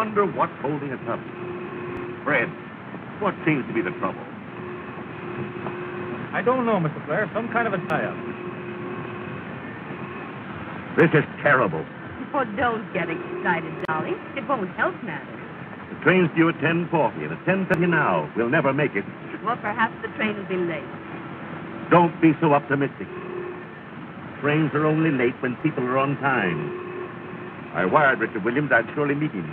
wonder what's holding us up. Fred, what seems to be the trouble? I don't know, Mr. Blair. Some kind of a tie-up. This is terrible. Oh, don't get excited, Dolly. It won't help matters. The train's due at 10:40, and at 10:30 now. We'll never make it. Well, perhaps the train will be late. Don't be so optimistic. Trains are only late when people are on time. I wired Richard Williams I'd surely meet him.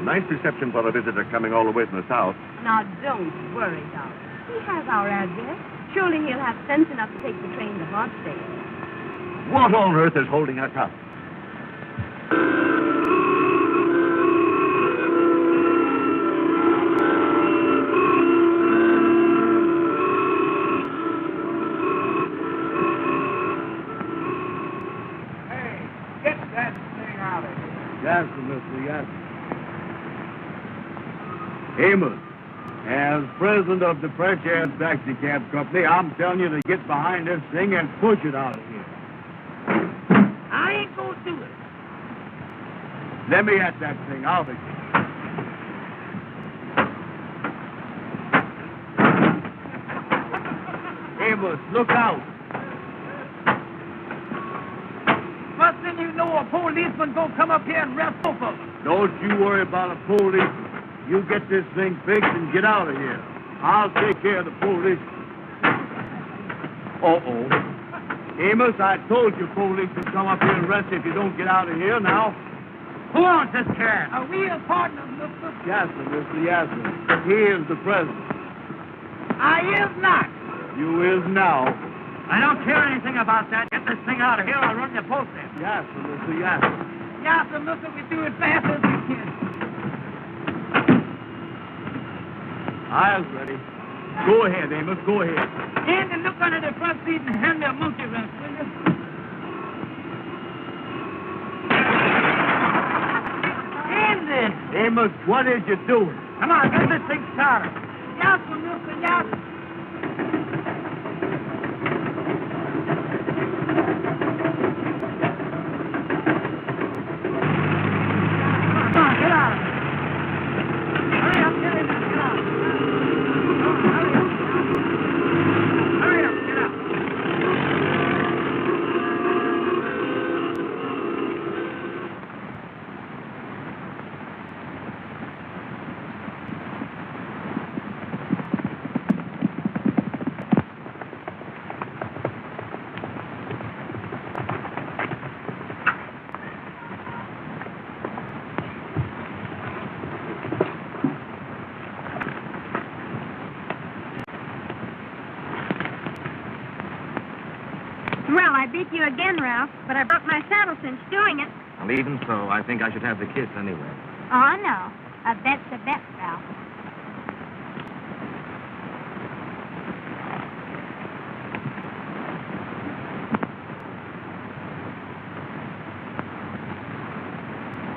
A nice reception for a visitor coming all the way from the south. Now, don't worry, Dolly. He has our address. Surely he'll have sense enough to take the train to Hartsdale. What on earth is holding us up? Hey, get that thing out of here. Yes, Mr. Yes. Amos, as president of the Air Taxicab Company, I'm telling you to get behind this thing and push it out of here. I ain't gonna do it. Let me at that thing. I'll be. Amos, look out. First thing you know, a policeman gonna come up here and arrest both of us. Don't you worry about a police. You get this thing fixed and get out of here. I'll take care of the police. Uh-oh. Amos, I told you police will come up here and arrest you if you don't get out of here now. Who owns this car? Are we his partners, mister? Yes, sir, Mr. Yes, sir. He is the president. I is not. You is now. I don't care anything about that. Get this thing out of here. I'll run your post in. Yes, sir, Mr. Yes, sir. Yes, sir, mister. We do it fast as we can. I was ready. Go ahead, Amos. Go ahead. Andy, look under the front seat and hand me a monkey wrench, will you? Andy! Amos, what is you doing? Come on, get this thing started. Yes, sir, mister. Yes. Come on, get out. Hurry up, get in there, get out. Hurry up. Hurry up, get out. Well, I beat you again, Ralph, but I broke my saddle cinch doing it. Well, even so, I think I should have the kiss anyway. Oh, no. A bet's a bet, Ralph.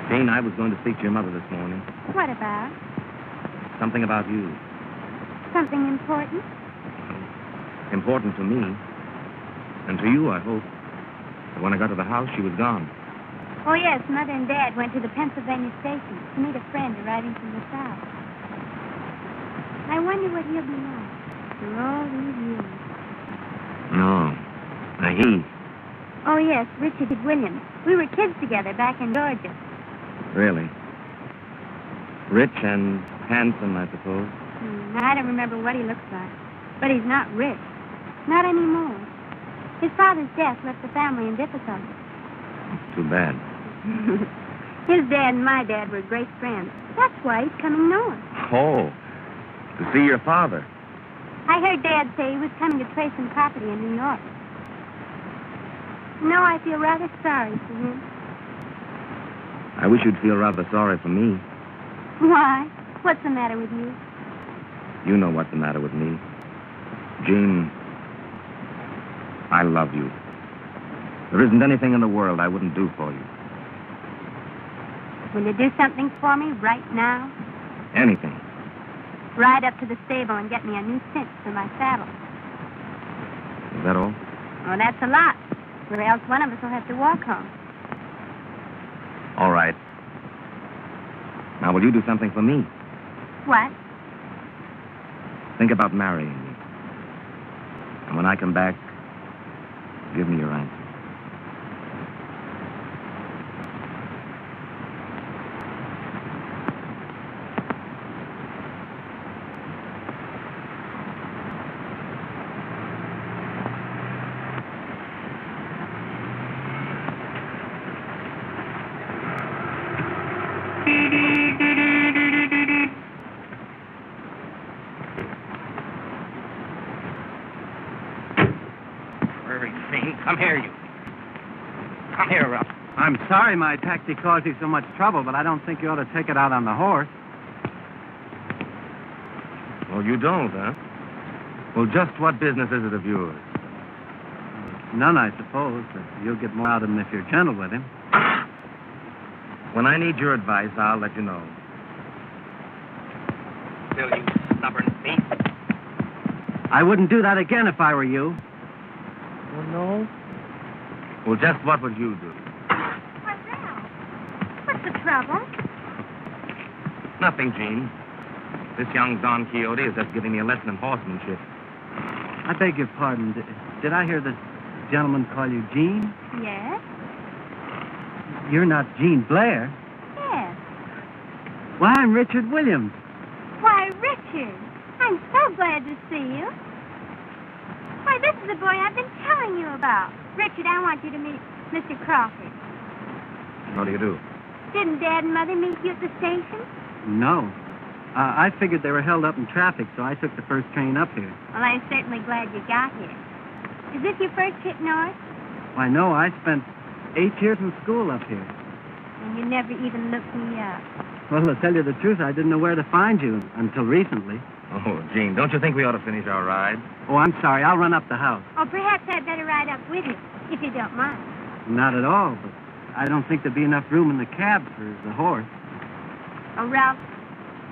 Jane, I was going to speak to your mother this morning. What about? Something about you. Something important? Important to me. And to you, I hope. But when I got to the house, she was gone. Oh, yes, Mother and Dad went to the Pennsylvania station to meet a friend arriving from the South. I wonder what he'll be like for all these years. No. He. Oh, yes, Richard Williams. We were kids together back in Georgia. Really? Rich and handsome, I suppose. I don't remember what he looks like. But he's not rich. Not anymore. His father's death left the family in difficulty. Too bad. His dad and my dad were great friends. That's why he's coming north. Oh, to see your father. I heard Dad say he was coming to trade some property in New York. No, I feel rather sorry for him. I wish you'd feel rather sorry for me. Why? What's the matter with you? You know what's the matter with me. Jean, I love you. There isn't anything in the world I wouldn't do for you. Will you do something for me right now? Anything. Ride up to the stable and get me a new cinch for my saddle. Is that all? Oh, that's a lot. Or else one of us will have to walk home. All right. Now, will you do something for me? What? Think about marrying me. And when I come back, give me your answer. Come here, you. Come here, Ralph. I'm sorry my taxi caused you so much trouble, but I don't think you ought to take it out on the horse. Oh, you don't, huh? Well, just what business is it of yours? None, I suppose, but you'll get more out of him if you're gentle with him. When I need your advice, I'll let you know. Still, you stubborn thief. I wouldn't do that again if I were you. Oh, no? Well, just what would you do? Why, Ralph, what's the trouble? Nothing, Gene. This young Don Quixote is just giving me a lesson in horsemanship. I beg your pardon. Did I hear this gentleman call you Gene? Yes? You're not Gene Blair. Yes. Why, I'm Richard Williams. Why, Richard, I'm so glad to see you. Why, this is the boy I've been telling you about. Richard, I want you to meet Mr. Crawford. How do you do? Didn't Dad and Mother meet you at the station? No. I figured they were held up in traffic, so I took the first train up here. Well, I'm certainly glad you got here. Is this your first trip north? Why, no, I spent 8 years in school up here. And you never even looked me up. Well, to tell you the truth, I didn't know where to find you until recently. Oh, Gene, don't you think we ought to finish our ride? Oh, I'm sorry. I'll run up the house. Or perhaps I'd better ride up with you, if you don't mind. Not at all, but I don't think there'd be enough room in the cab for the horse. Oh, Ralph,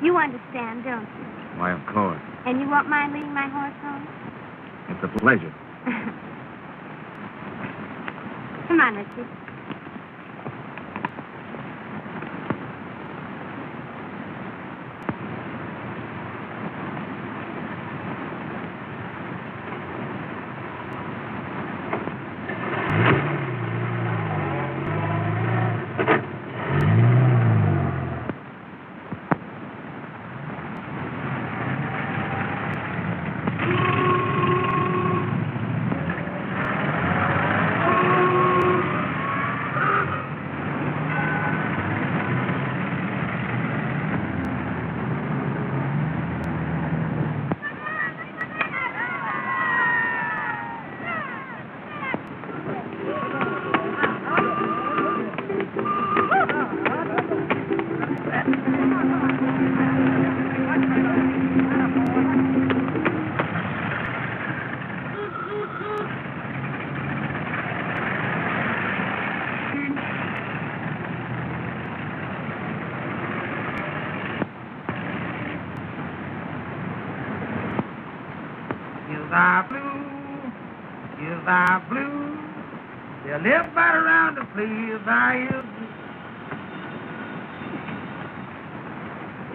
you understand, don't you? Why, of course. And you won't mind leading my horse home? It's a pleasure. Come on, Richard. You live right around the place I is.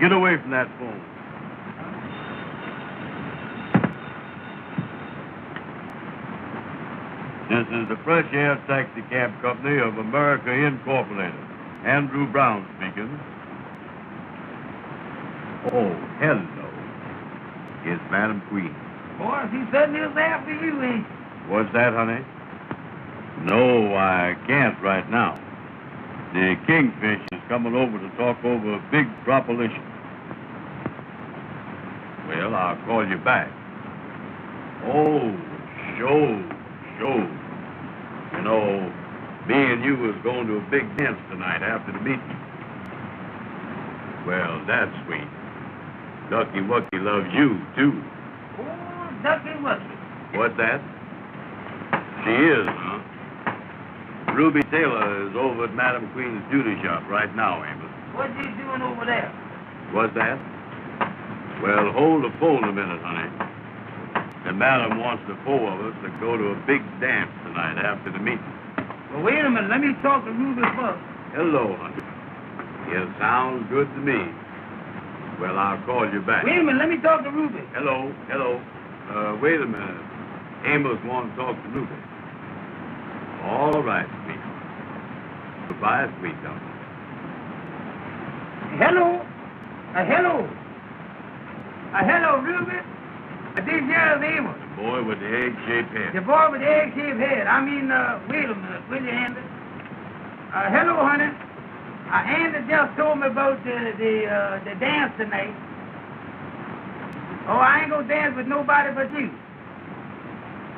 Get away from that phone. This is the Fresh Air Taxicab Company of America Incorporated. Andrew Brown speaking. Oh, hello. It's Madam Queen. Boy, he certainly is there for you, ain't he? What's that, honey? No, I can't right now. The Kingfish is coming over to talk over a big proposition. Well, I'll call you back. Oh, sure. You know, me and you was going to a big dance tonight after the meeting. Well, that's sweet. Ducky Wucky loves you, too. Oh, Ducky Wucky. What's that? She is, huh? Ruby Taylor is over at Madam Queen's beauty shop right now, Amos. What's he doing over there? What's that? Well, hold the phone a minute, honey. The madam wants the four of us to go to a big dance tonight after the meeting. Well, wait a minute. Let me talk to Ruby first. Hello, honey. It sounds good to me. Well, I'll call you back. Wait a minute, let me talk to Ruben. Hello. Wait a minute. Amos wants to talk to Ruben. All right, sweet. Goodbye, sweetheart. Hello. Hello, Ruben. This here's Amos. The boy with the egg-shaped head. The boy with the egg-shaped head. Wait a minute, will you, Andy? Hello, honey. Andy just told me about the dance tonight. Oh, I ain't gonna dance with nobody but you.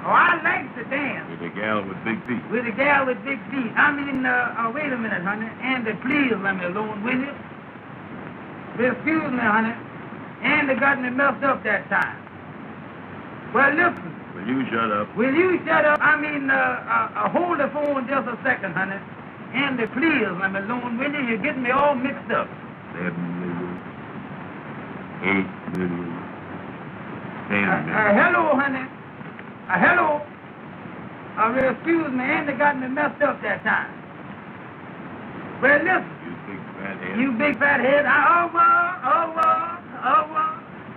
Oh, I like to dance. With a gal with big feet. With a gal with big feet. Wait a minute, honey. Andy, please let me alone, will you? Excuse me, honey. Andy got me messed up that time. Well, listen. Will you shut up? Will you shut up? Hold the phone just a second, honey. Andy, please let me alone, will you? You're getting me all mixed up. 7 million. 8 million. 10 million. Hello, honey. Hello. Excuse me, Andy got me messed up that time. Well, listen. You big fat head. You big fat head.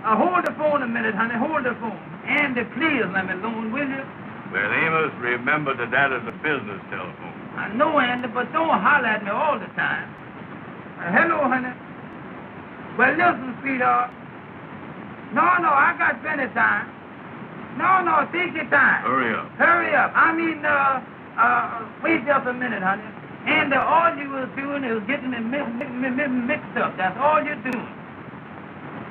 Hold the phone a minute, honey. Hold the phone. Andy, please let me alone, will you? Well, Amos, remember that is a business telephone. I know, Andy, but don't holler at me all the time. Hello, honey. Well, listen, sweetheart. No, I got plenty of time. No, take your time. Hurry up. Wait just a minute, honey. And all you was doing is getting me mixed up. That's all you're doing.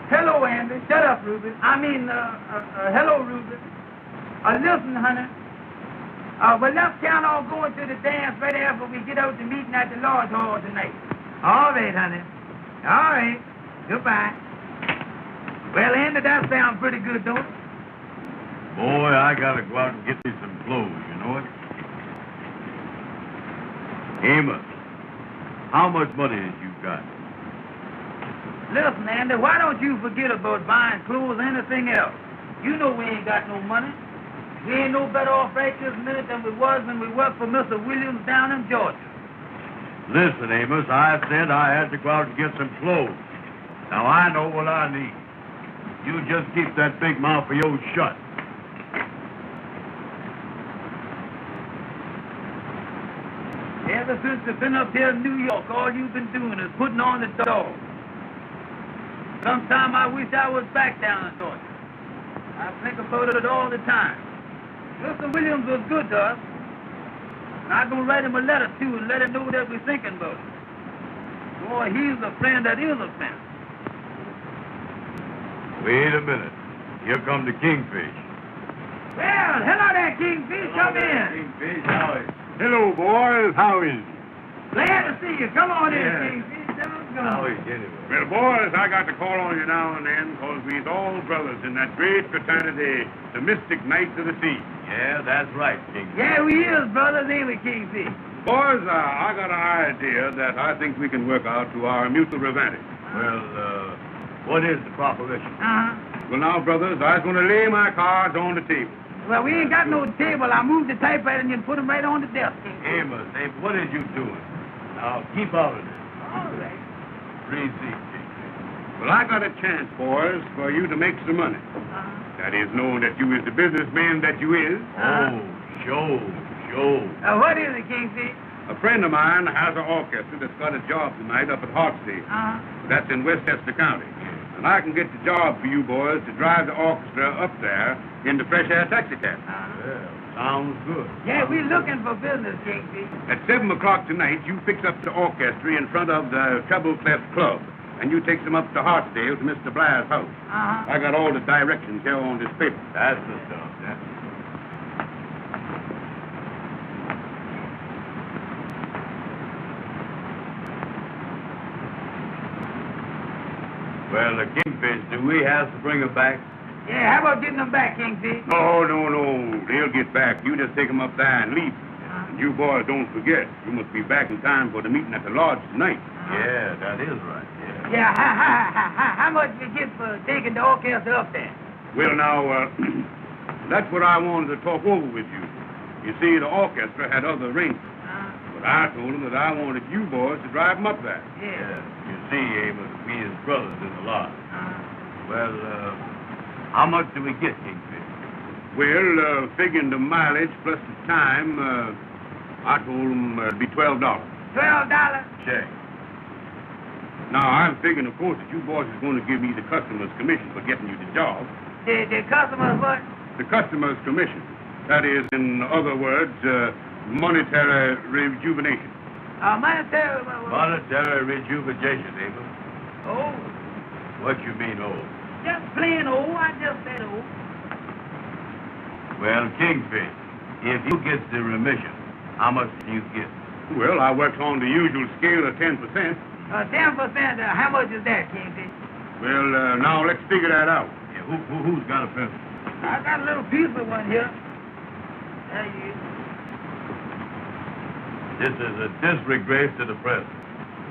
Hello, Andy. Shut up, Ruben. Hello, Ruben. Listen, honey. Well, let's count on going to the dance right after we get out to meeting at the Lodge Hall tonight. All right, honey. All right. Goodbye. Well, Andy, that sounds pretty good, don't it? Boy, I gotta go out and get me some clothes, you know it? Amos, how much money have you got? Listen, Andy, why don't you forget about buying clothes or anything else? You know we ain't got no money. We ain't no better off right this minute than we was when we worked for Mr. Williams down in Georgia. Listen, Amos, I said I had to go out and get some clothes. Now, I know what I need. You just keep that big mouth of yours shut. Ever since you've been up here in New York, all you've been doing is putting on the dog. Sometime I wish I was back down in Georgia. I think about it all the time. Mr. Williams was good to us. And I'm going to write him a letter, too, and let him know that we're thinking about it. Boy, he's a friend that is a friend. Wait a minute. Here come the Kingfish. Well, hello there, Kingfish. Come in. Kingfish, how is it? Hello, boys. How is it? Glad to see you. Come on in, Yeah. Kingfish. How is it anyway? Well, boys, I got to call on you now and then because we's all brothers in that great fraternity, the Mystic Knights of the Sea. Yeah, that's right, Kingfish. Yeah, we is brothers, ain't we, Kingfish? Boys, I got an idea that I think we can work out to our mutual advantage. Well, what is the proposition? Well, now, brothers, I was going to lay my cards on the table. Well, we ain't got no table. I moved the typewriter and you put them right on the desk. Amos, hey, what is you doing? Now, keep out of this. All right. Receipt, Well, I got a chance, boys, for you to make some money. That is, knowing that you is the businessman that you is. Oh, show. What is it, Kingfish? A friend of mine has an orchestra that's got a job tonight up at Hartsdale. That's in Westchester County. And I can get the job for you boys to drive the orchestra up there in the fresh air taxicab. Well, sounds good. Yeah, we're looking for business, Kingfish. At 7 o'clock tonight, you fix up the orchestra in front of the Treble Clef Club. And you take them up to Hartsdale to Mr. Blairs' house. I got all the directions here on this paper. That's the stuff. Well, the Kingfish, do we have to bring her back? Yeah, how about getting them back, Kingfish? No. They'll get back. You just take them up there and leave. And you boys don't forget, you must be back in time for the meeting at the lodge tonight. Yeah, that is right, Yeah, how much you get for taking the orchestra up there? Well, now, that's what I wanted to talk over with you. You see, the orchestra had other arrangements. But But I told him that I wanted you boys to drive him up there. Yeah. You see, Amos, we is brothers in the lot. Well, how much do we get, Kingfish? Well, figuring the mileage plus the time, I told him it'd be $12. $12? Check. Now, I'm figuring, of course, that you boys is going to give me the customer's commission for getting you the job. The customer's what? The customer's commission. That is, in other words, monetary rejuvenation. Monetary... Monetary rejuvenation, Amos. Oh. What you mean, oh? Just plain old. I just said old. Well, Kingfish, if you get the remission, how much do you get? Well, I works on the usual scale of 10%. 10%? How much is that, Kingfish? Well, now let's figure that out. Yeah, who's got a pencil? I got a little piece of one here. There you is. This is a disgrace to the president.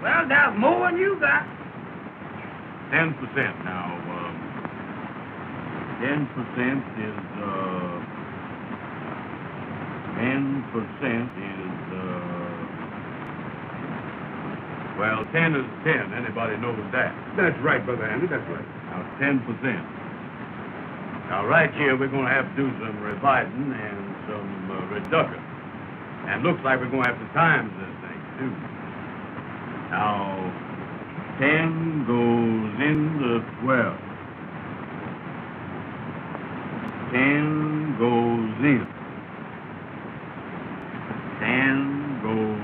Well, that's more than you got. 10% now. 10% is, 10% is, well, 10 is 10. Anybody knows that. That's right, Brother Andy, that's right. Now, 10%. Now, right here, we're going to have to do some revising and some reduction. And looks like we're going to have to times this thing, too. Now, 10 goes into 12. 10 goes in. 10 goes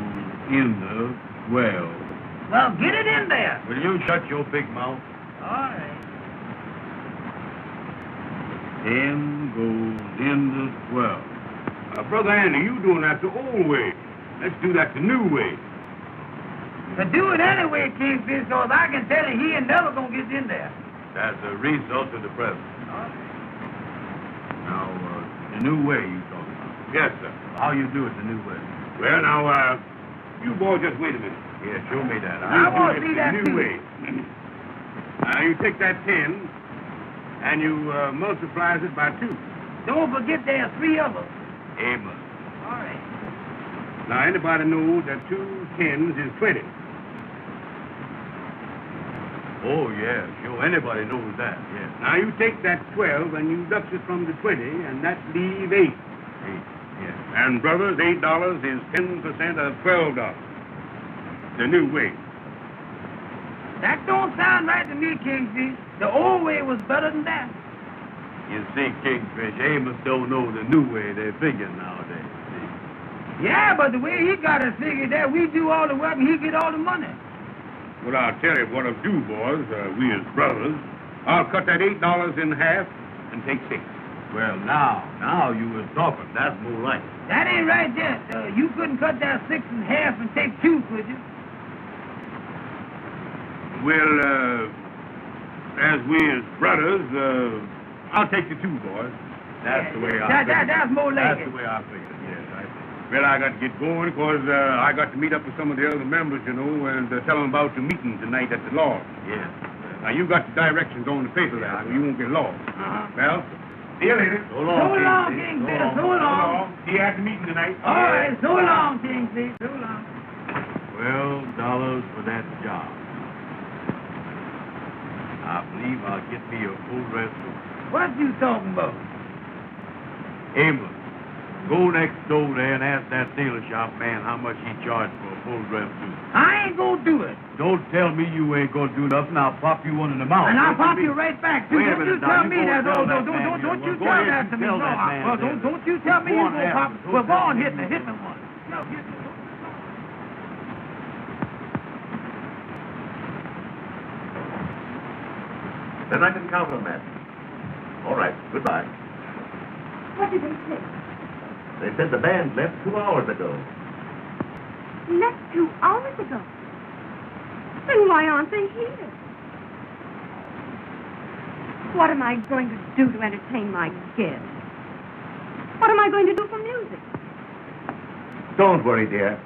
into 12. Well, get it in there. Will you shut your big mouth? All right. 10 goes into 12. Brother Andy, you doing that the old way. Let's do that the new way. But do it anyway, Kingfish, because I can tell you he ain't never going to get in there. That's a result of the present. Now, the new way you talking about. Yes, sir. How you do it the new way? Well, now, you boys just wait a minute. Yeah, show me that. I want to see that, new too. way. You take that 10, and you multiplies it by 2. Don't forget there are 3 of us. Amos. All right. Now, anybody knows that 2 10s is 20. Oh, yeah, sure. Anybody knows that, yeah. Now, you take that 12 and you deduct it from the 20, and that leaves 8. 8, yeah. And, brothers, $8 is 10% of $12. The new way. That don't sound right to me, Kingfish. The old way was better than that. You see, Kingfish, Amos don't know the new way they're figuring nowadays, see? Yeah, but the way he got it figured that we do all the work and he get all the money. Well, I'll tell you what I'll do, boys. We as brothers. I'll cut that $8 in half and take 6. Well, now you was talking. That's more like it. That ain't right yet. You couldn't cut that 6 in half and take 2, could you? Well, as we as brothers, I'll take the 2, boys. That's the way I figured. That's more like That's it. the way I figured, yes. I think. Well, I got to get going because I got to meet up with some of the other members, you know, and tell them about the meeting tonight at the lodge. Yes. Now, you got the directions on the paper there, so you won't get lost. Well, see you later. So long, Kingfish. So long. See you at the meeting tonight. All right, so long, Kingfish. So long. $12 for that job. I believe I'll get me a full dress suit. What you talking about? Amos, go next door there and ask that tailor shop man how much he charged for a full dress suit. I ain't gonna do it. Don't tell me you ain't gonna do nothing. I'll pop you one in the mouth. And I'll pop you right back, too. Wait a Don't minute you tell now. me You that. go tell that man Don't you- you go tell ahead that and to me. tell No, that man well, then. don't you tell me Go you on gonna there. pop. Go Well, go tell on, him. hit me one. No, hit me. Then I can count on that. All right, goodbye. What did they say? They said the band left 2 hours ago. Left 2 hours ago. Then why aren't they here? What am I going to do to entertain my guests? What am I going to do for music? Don't worry, dear.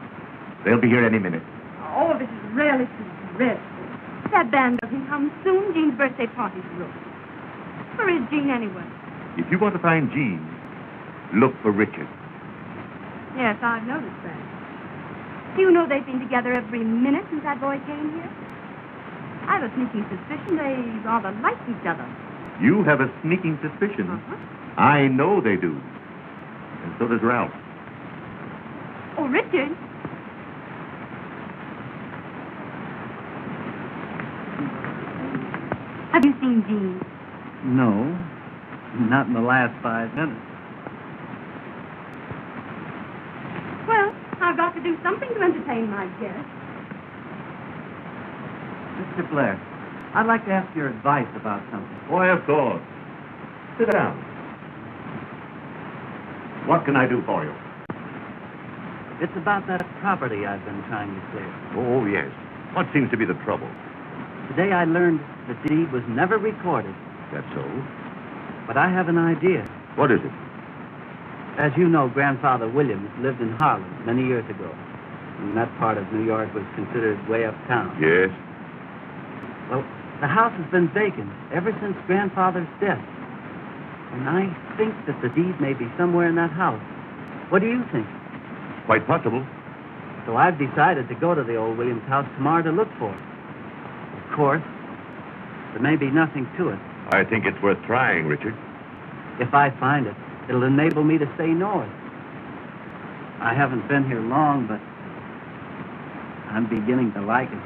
They'll be here any minute. Oh, this is really too dreadful. That band doesn't come soon. Jean's birthday party's ruined. Where is Jean anyway? If you want to find Jean, look for Richard. Yes, I've noticed that. Do you know they've been together every minute since that boy came here? I have a sneaking suspicion they rather like each other. You have a sneaking suspicion? Uh-huh. I know they do. And so does Ralph. Oh, Richard. Have you seen Jean? No, not in the last 5 minutes. Well, I've got to do something to entertain my guests. Mr. Blair, I'd like to ask your advice about something. Why, of course. Sit down. What can I do for you? It's about that property I've been trying to clear. Oh, yes. What seems to be the trouble? Today I learned the deed was never recorded, That's so. but I have an idea. What is it? As you know, Grandfather Williams lived in Harlem many years ago. And that part of New York was considered way uptown. Yes. Well, the house has been vacant ever since Grandfather's death. And I think that the deed may be somewhere in that house. What do you think? Quite possible. So I've decided to go to the old Williams house tomorrow to look for it. Of course, there may be nothing to it. I think it's worth trying, Richard. If I find it, it'll enable me to stay north. I haven't been here long, but I'm beginning to like it.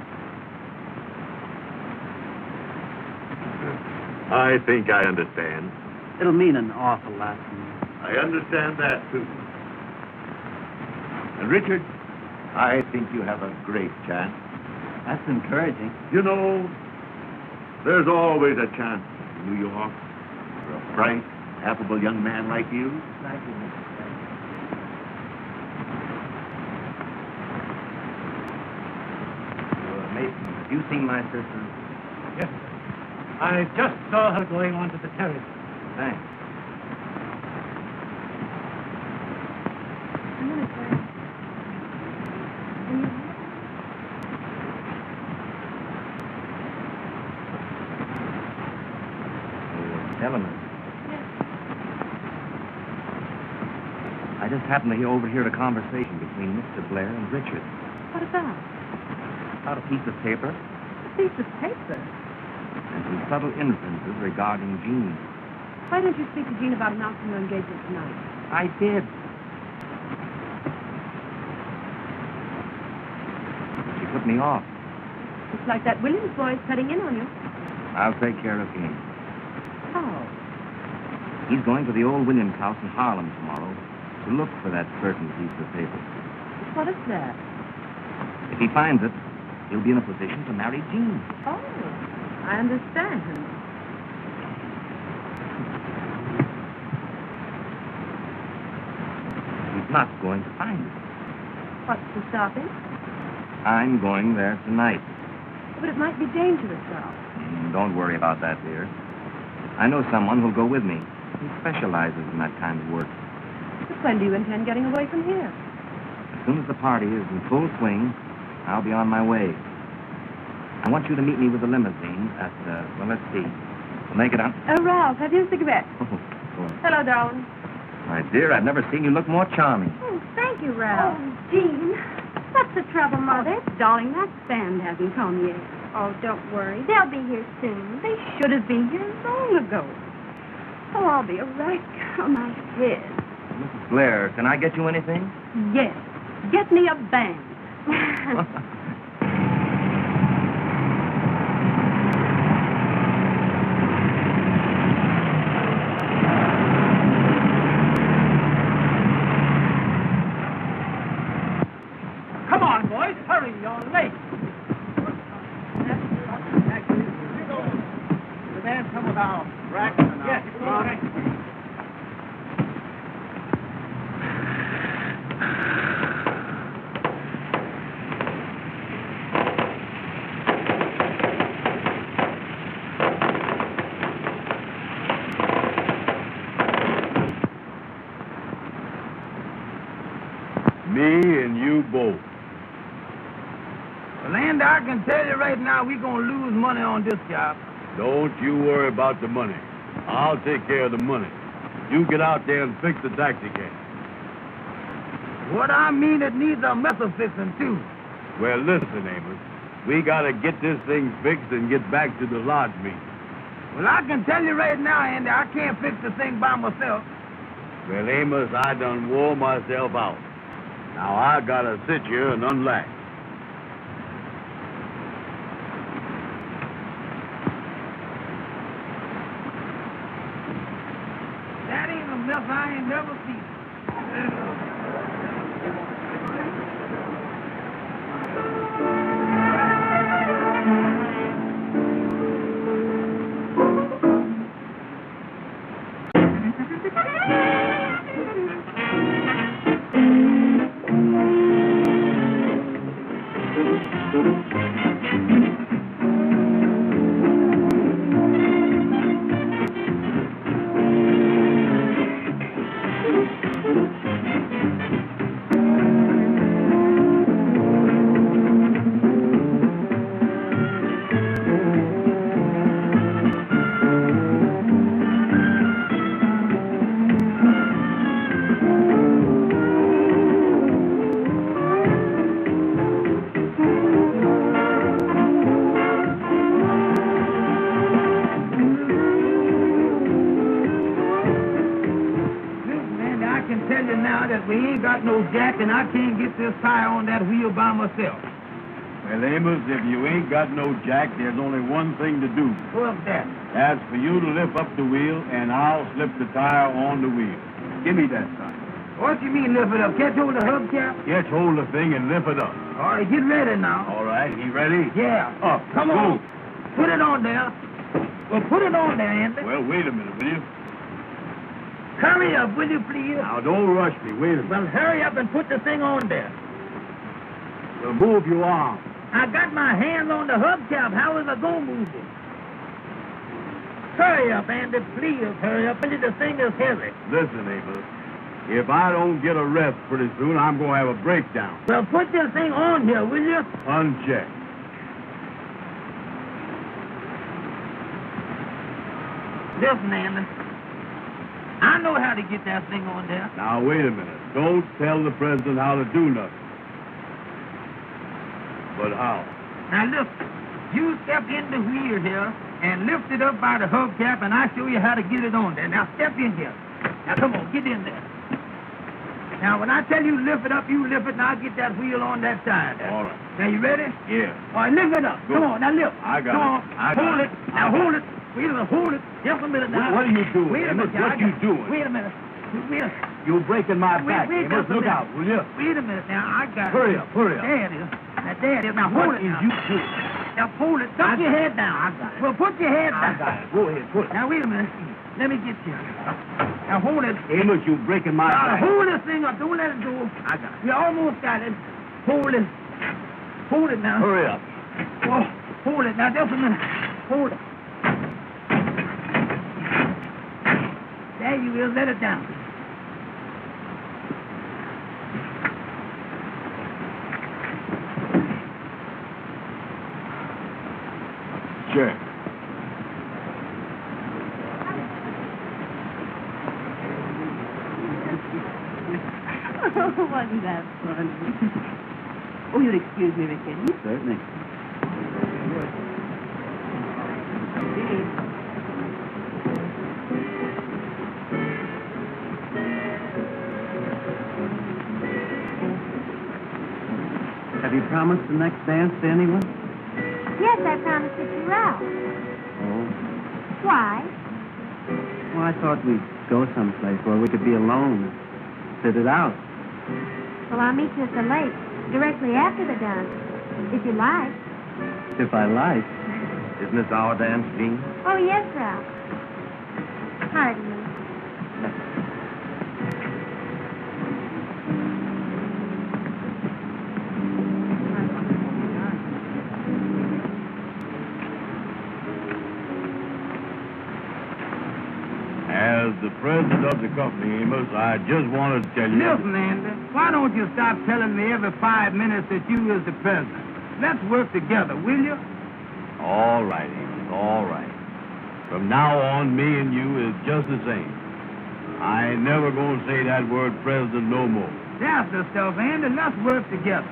I think I understand. It'll mean an awful lot to me. I understand that, too. And, Richard, I think you have a great chance. That's encouraging. You know, there's always a chance in New York for a bright, affable young man like you. Thank you, Mr. Mason, have you seen my sister? Yes, sir. I just saw her going onto the terrace. Thanks. A minute, sir. Element. I just happened to overhear a conversation between Mr. Blair and Richard. What about? About a piece of paper A piece of paper. and some subtle inferences regarding Jean. Why don't you speak to Jean about announcing your engagement tonight? I did. She put me off. Looks like that Williams boy's cutting in on you. I'll take care of him. How? He's going to the old Williams house in Harlem tomorrow to look for that certain piece of paper. What is that? If he finds it, he'll be in a position to marry Jean. Oh, I understand. He's not going to find it. What's to stop him? I'm going there tonight. But it might be dangerous, Ralph. Don't worry about that, dear. I know someone who'll go with me. He specializes in that kind of work. But when do you intend getting away from here? As soon as the party is in full swing, I'll be on my way. I want you to meet me with the limousine at, well, let's see. We'll make it up. Ralph, have you a cigarette? Oh, boy. Hello, darling. My dear, I've never seen you look more charming. Oh, thank you, Ralph. Oh, Jean. What's the trouble, Mother? Darling, that band hasn't come yet. Oh, don't worry. They'll be here soon. They should have been here long ago. Oh, I'll be all right. Oh, my head. Mrs. Blair, can I get you anything? Yes. Get me a band. Come on, boys. Hurry. You're late. The man come with our rack and our... Yes, all right. Me and you both. Well, Andy, I can tell you right now, we're going to lose money on this job. Don't you worry about the money. I'll take care of the money. You get out there and fix the taxi cab. What I mean, it needs a method fixing, too. Well, listen, Amos. We gotta get this thing fixed and get back to the lodge meeting. Well, I can tell you right now, Andy, I can't fix the thing by myself. Well, Amos, I done wore myself out. Now I gotta sit here and unlatch. That ain't a mess I ain't never seen. No jack, and I can't get this tire on that wheel by myself. Well, Amos, if you ain't got no jack, there's only one thing to do. What's that? That's for you to lift up the wheel, and I'll slip the tire on the wheel. Give me that tire. What you mean, lift it up? Catch hold of the hubcap? Catch hold of the thing and lift it up. All right, get ready now. All right, you ready? Yeah. Up. Come on. Put it on there. Well, put it on there, Andy. Well, wait a minute, will you? Hurry up, will you, please? Now, don't rush me. Wait a minute. Well, hurry up and put the thing on there. Well, move your arm. I got my hands on the hubcap. How is I going to move it? Hurry up, Andy. Please hurry up. The thing is heavy. Listen, Amos. If I don't get a rest pretty soon, I'm going to have a breakdown. Well, put this thing on here, will you? Uncheck. Listen, Andy. I know how to get that thing on there. Now, wait a minute. Don't tell the president how to do nothing. But how? Now, look. You step in the wheel here and lift it up by the hubcap, and I'll show you how to get it on there. Now, step in here. Now, come on, get in there. Now, when I tell you lift it up, you lift it, and I'll get that wheel on that side there. All right. Now, you ready? Yeah. All right, lift it up. Good. Come on, now lift. I got Come it. on. Hold it. Now, hold it. Wait a minute, hold it. Just a minute now. What are you doing, Wait a minute. Amos? What you doing? Wait a minute. Wait a minute. You're breaking my back, wait Amos. Look out, will you? Wait a minute now. I got Hurry it. up, hurry up. There it is. Now, there it is. Now, hold What it is now. you doing? Now, hold it. Duck your head down. I got it. Well, put your head I down. got it. Go ahead, put it. Now, wait a minute. Let me get you. Now, hold it. Amos, you're breaking my Now, back. hold this thing up. Don't let it go. I got it. You almost got it. Hold it. Hold it now. Hurry up. Oh, hold it. Now, just a minute. Hold it. There you will. Let it down. Check. Oh, wasn't that funny? Oh, you'll excuse me, Ricky. Certainly. Have you promised the next dance to anyone? Yes, I promised it to Ralph. Oh. Why? Well, I thought we'd go someplace where we could be alone. Sit it out. Well, I'll meet you at the lake directly after the dance, if you like. If I like. Isn't this our dance, Jean? Oh, yes, Ralph. Pardon me. As the president of the company, Amos, I just wanted to tell you... Listen, Andy, why don't you stop telling me every 5 minutes that you is the president? Let's work together, will you? All right, Amos, all right. From now on, me and you is just the same. I ain't never going to say that word president no more. That's the stuff, Andy. Let's work together.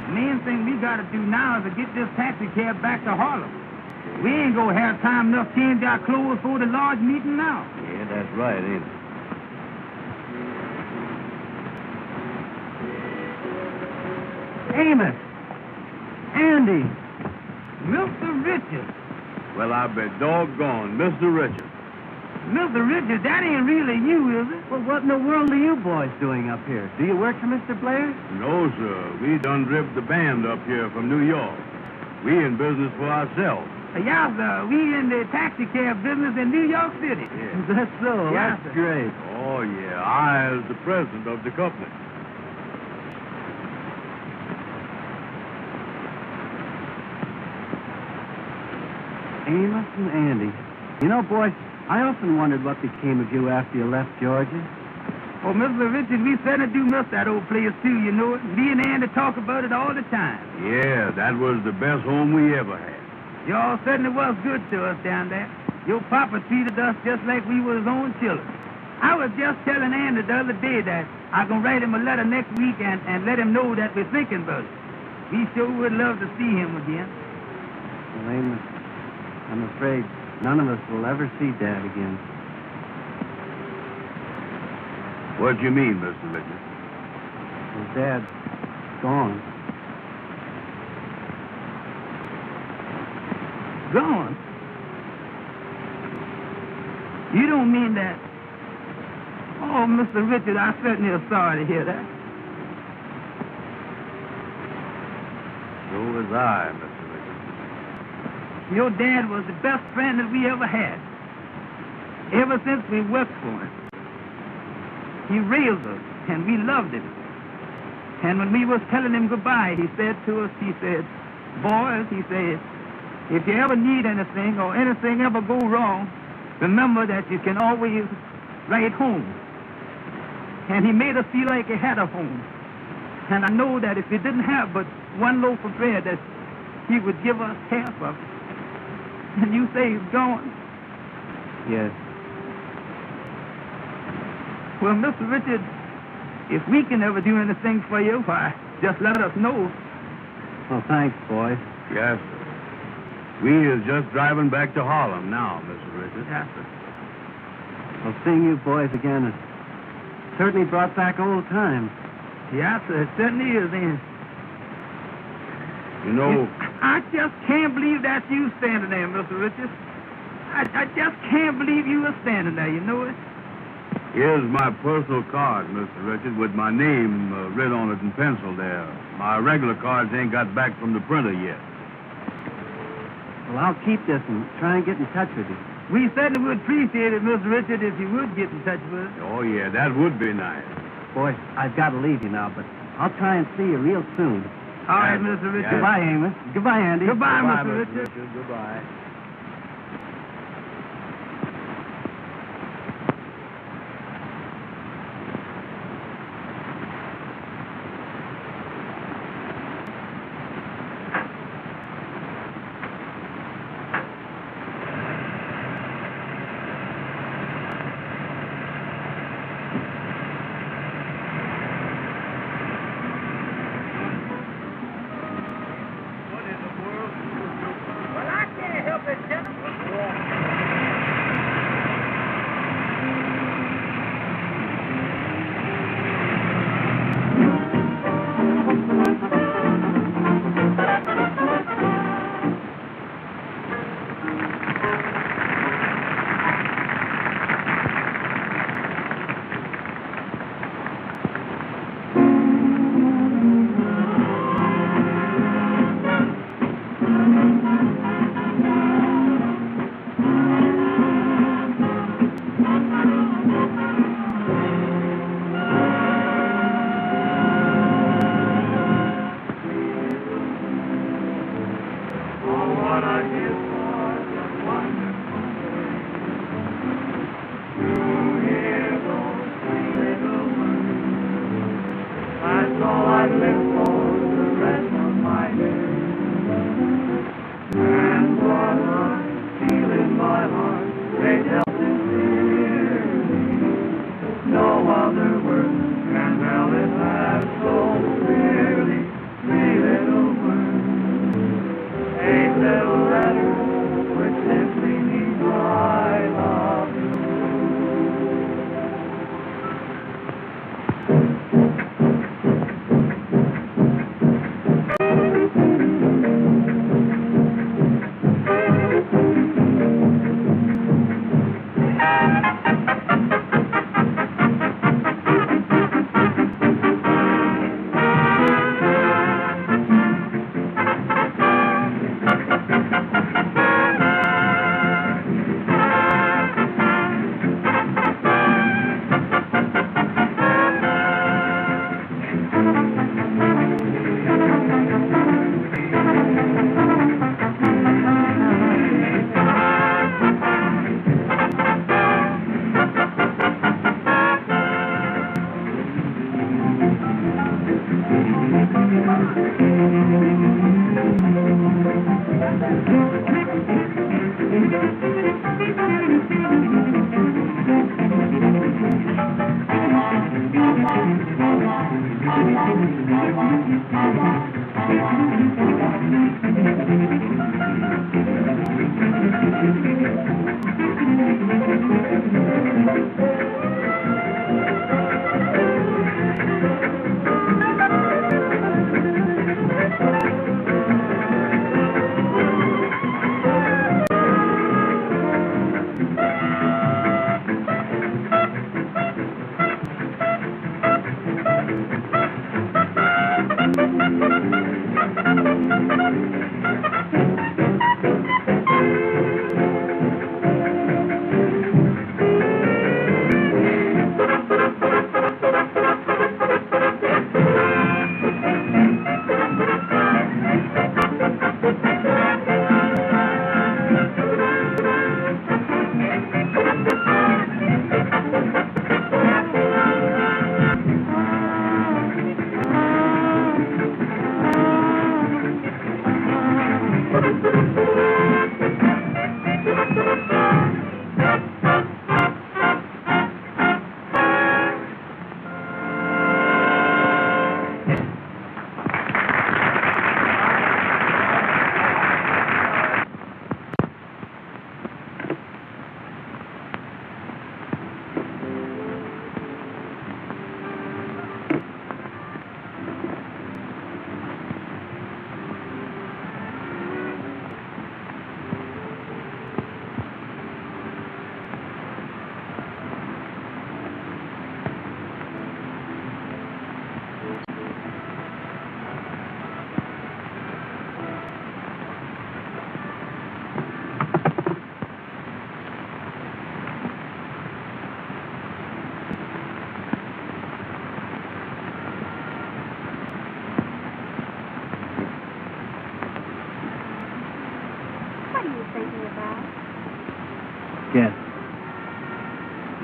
The main thing we got to do now is to get this taxi cab back to Harlem. We ain't gonna have time enough to change our clothes for the large meeting now. Yeah, that's right, ain't it? Amos! Andy! Mr. Richards. Well, I bet doggone, Mr. Richards. Mr. Richards, that ain't really you, is it? Well, what in the world are you boys doing up here? Do you work for Mr. Blairs? No, sir. We done driven the band up here from New York. We in business for ourselves. Yeah, sir. We in the taxi cab business in New York City. Yeah. That's so. Yeah, That's sir. great. Oh, yeah. I is the president of the company. Amos and Andy. You know, boys, I often wondered what became of you after you left Georgia. Oh, Mr. Richards, we certainly do miss that old place, too, you know it. Me and Andy talk about it all the time. Yeah, that was the best home we ever had. Y'all certainly was good to us down there. Your papa treated us just like we were his own children. I was just telling Andy the other day that I'm going to write him a letter next week and let him know that we're thinking about it. We sure would love to see him again. Well, Amos, I'm afraid none of us will ever see Dad again. What do you mean, Mr. Richards? His Dad's gone. Gone? You don't mean that? Oh, Mr. Richard, I certainly am sorry to hear that. So was I, Mr. Richards. Your dad was the best friend that we ever had. Ever since we worked for him. He raised us, and we loved him. And when we was telling him goodbye, he said to us, he said, boys, he said, if you ever need anything or anything ever go wrong, remember that you can always write home. And he made us feel like he had a home. And I know that if he didn't have but one loaf of bread, that he would give us half of it. And you say he's gone? Yes. Well, Mr. Richard, if we can ever do anything for you, why, just let us know. Well, thanks, boys. Yes, sir. We is just driving back to Harlem now, Mr. Richards. Yes, sir. Well, seeing you boys again has certainly brought back old times. Yes, sir, it certainly is, Andy. You know, I just can't believe that you standing there, Mr. Richards. I just can't believe you were standing there, you know it? here's my personal card, Mr. Richards, with my name written on it in pencil there. My regular cards ain't got back from the printer yet. Well, I'll keep this and try and get in touch with you. We certainly would appreciate it, Mr. Richard, if you would get in touch with us. Oh, yeah, that would be nice. Boys, I've got to leave you now, but I'll try and see you real soon. All right, Mr. Richard. Goodbye, Amos. Goodbye, Andy. Goodbye, Goodbye, Mr. Richard. Goodbye.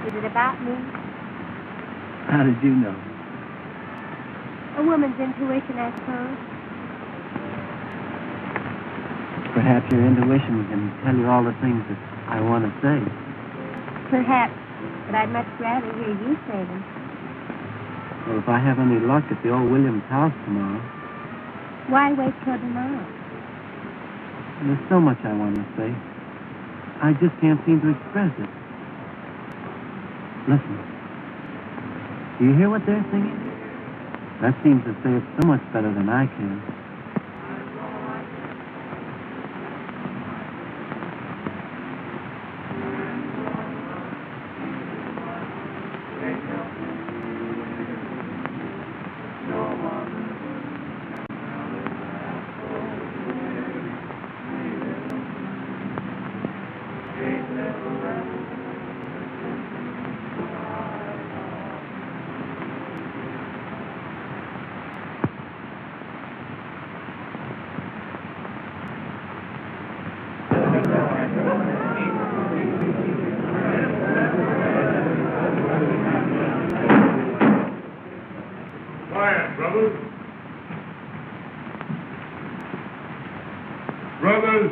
Is it about me? How did you know? A woman's intuition, I suppose. Perhaps your intuition can tell you all the things that I want to say. Perhaps, but I'd much rather hear you say them. Well, if I have any luck at the old Williams house tomorrow. Why wait till tomorrow? There's so much I want to say. I just can't seem to express it. Listen. Do you hear what they're singing? That seems to say it so much better than I can.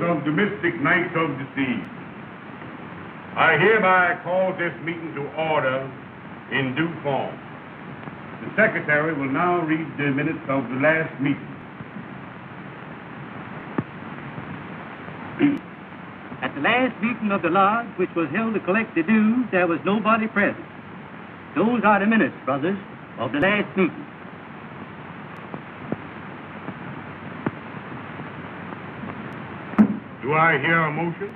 Of the mystic night of the sea, I hereby call this meeting to order in due form. The secretary will now read the minutes of the last meeting. At the last meeting of the lodge, which was held to collect the dues, there was nobody present. Those are the minutes, brothers, of the last meeting. Do I hear a motion?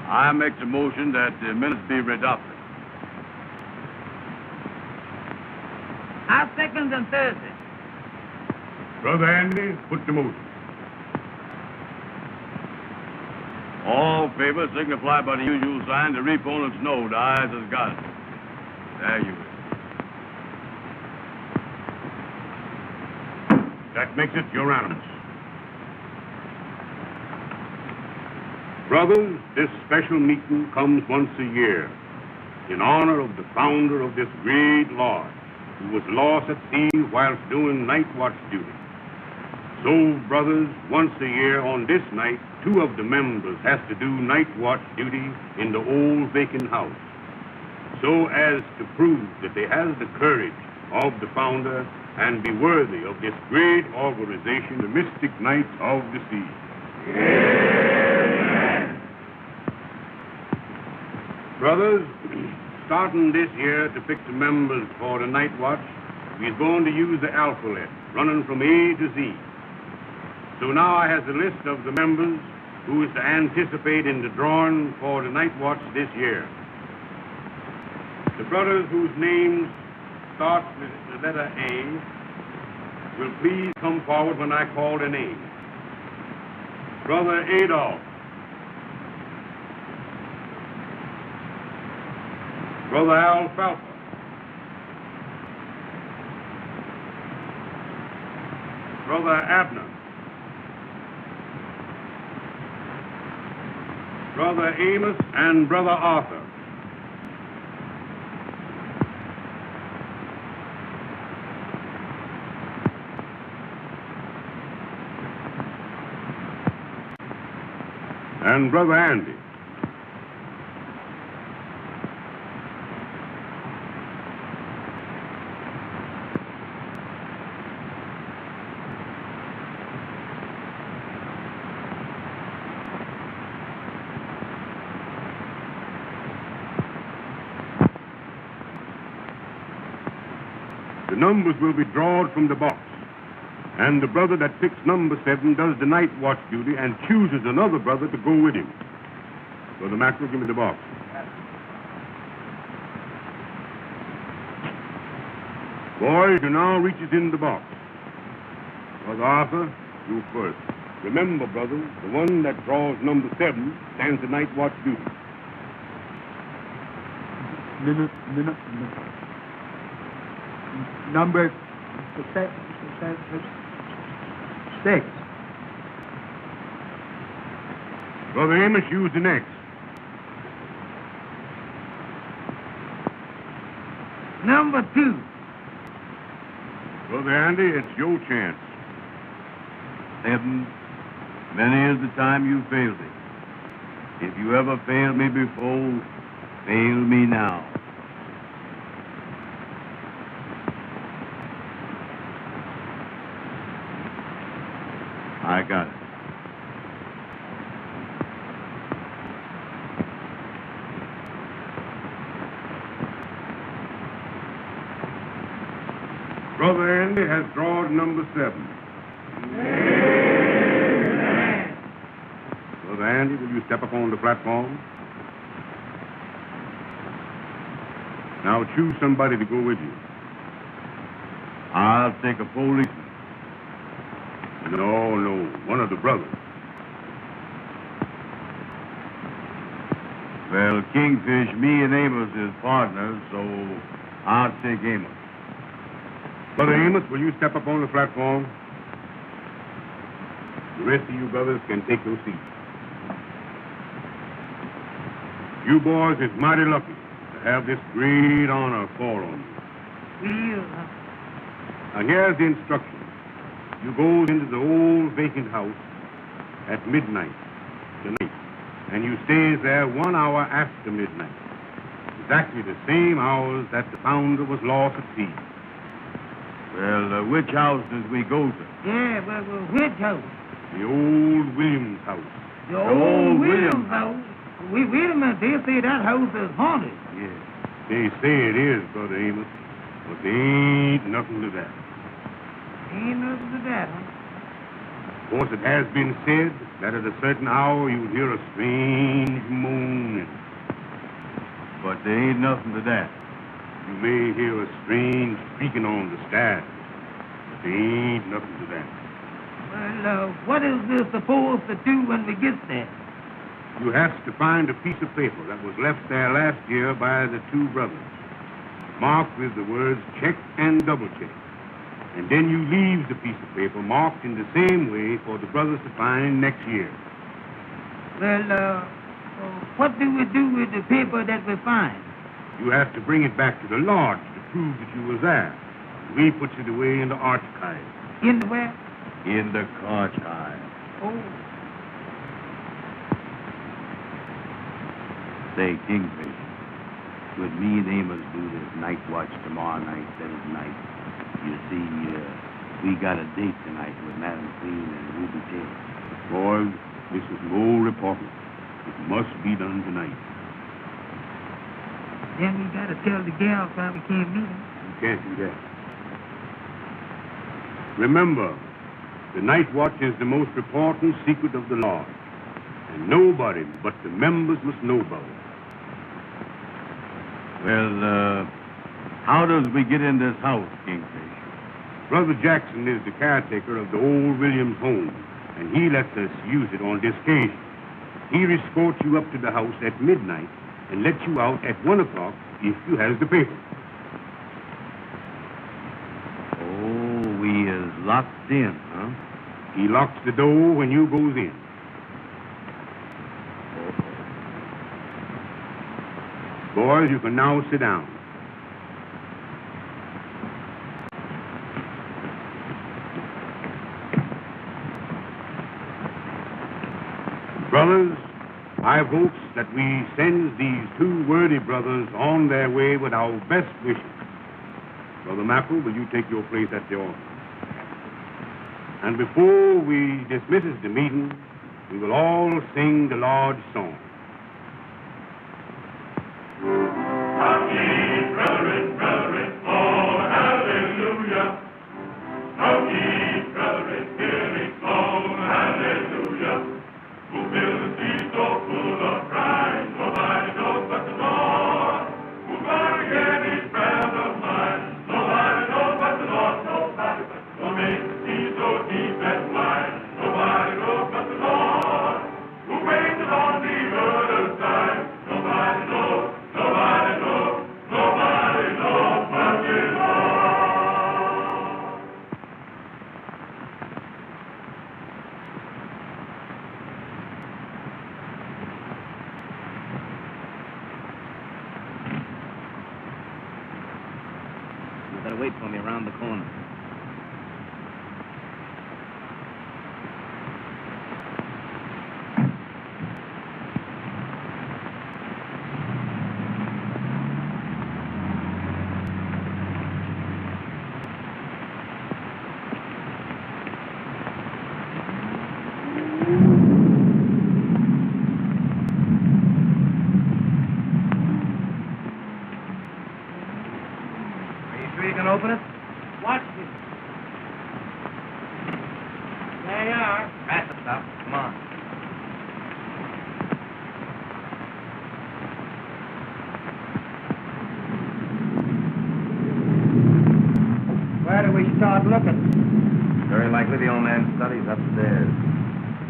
I make the motion that the minutes be adopted. I second and Thursday. Brother Andy, put the motion. All in favor signify by the usual sign. The reponents know the ayes has got it. There you is. That makes it unanimous. Brothers, this special meeting comes once a year in honor of the founder of this great lodge, who was lost at sea whilst doing night watch duty. So, brothers, once a year on this night, 2 of the members has to do night watch duty in the old vacant house, so as to prove that they has the courage of the founder and be worthy of this great organization, the Mystic Knights of the Sea. Brothers, starting this year to pick the members for the night watch, we're going to use the alphabet, running from A to Z. So now I have the list of the members who is to anticipate in the drawing for the night watch this year. The brothers whose names start with the letter A will please come forward when I call their name. Brother Adolph. Brother Alfalfa. Brother Abner. Brother Amos and Brother Arthur. And Brother Andy. The numbers will be drawn from the box. And the brother that picks number 7 does the night watch duty and chooses another brother to go with him. Brother Mackerel, give me the box. Boys, you now reaches in the box. Brother Arthur, you first. Remember, brother, the one that draws number 7 stands the night watch duty. Number 6. Brother Amos, use the next. Number 2. Brother Andy, it's your chance. 7. Many is the time you failed me. If you ever failed me before, fail me now. I got it. Brother Andy has drawn number 7. Amen. Brother Andy, will you step up on the platform? Now choose somebody to go with you. I'll take a policeman. No, one of the brothers. Well, Kingfish, me and Amos is partners, so I'll take Amos. Brother Amos, will you step up on the platform? The rest of you brothers can take your seats. You boys is mighty lucky to have this great honor fall on you. Now, here's the instructions. You go into the old vacant house at midnight tonight, and you stays there 1 hour after midnight. Exactly the same hours that the founder was lost at sea. Well, which house does we go to? Yeah, well, which house? The old Williams house. The old Williams house? Wait a minute, they say that house is haunted. Yeah, they say it is, Brother Amos, but there ain't nothing to that. Ain't nothing to that, huh? Of course, it has been said that at a certain hour you hear a strange moaning. But there ain't nothing to that. You may hear a strange creaking on the stairs, but there ain't nothing to that. Well, what is this supposed to do when we get there? You have to find a piece of paper that was left there last year by the 2 brothers, marked with the words check and double check. And then you leave the piece of paper marked in the same way for the brothers to find next year. Well, what do we do with the paper that we find? You have to bring it back to the lodge to prove that you was there. We puts it away in the archive. In the where? In the archive. Oh. Say, Kingfish, would me and Amos do this night watch tomorrow night instead of tonight? You see, we got a date tonight with Madam Queen and Ruben Taylor. Boys, this is no reporting. It must be done tonight. Then we got to tell the gals why we can't meet them. You can't do that. Remember, the night watch is the most important secret of the lodge. And nobody but the members must know about it. Well, how does we get in this house, Kingfish? Brother Jackson is the caretaker of the old Williams home, and he lets us use it on this occasion. He escorts you up to the house at midnight and lets you out at 1 o'clock if you has the paper. Oh, we is locked in, huh? He locks the door when you goes in. Boys, you can now sit down. Brothers, I hopes that we send these 2 worthy brothers on their way with our best wishes. Brother Mackerel, will you take your place at the altar? And before we dismisses the meeting, we will all sing the Lord's song. Brethren, brethren, oh, hallelujah. How ye, brethren, hear me song, hallelujah. Who fills the sea so full of pride, nobody knows but the Lord. Who gonna hear these prayers of mine, nobody knows but the Lord, nobody but the Lord. Who makes the sea so deep and wide, nobody knows but the Lord. Who reigns on the earth. wait for me around the corner. Open it? Watch this. There you are. That's the stuff. Come on. Where do we start looking? Very likely the old man's study's upstairs.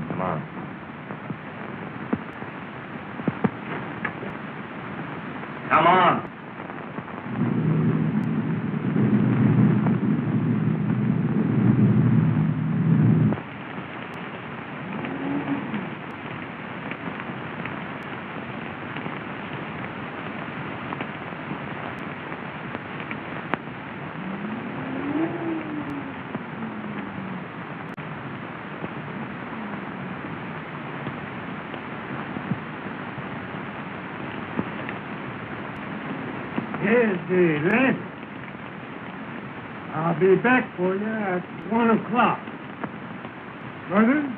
Come on. Come on. Here's the lantern. I'll be back for you at 1 o'clock. Brothers,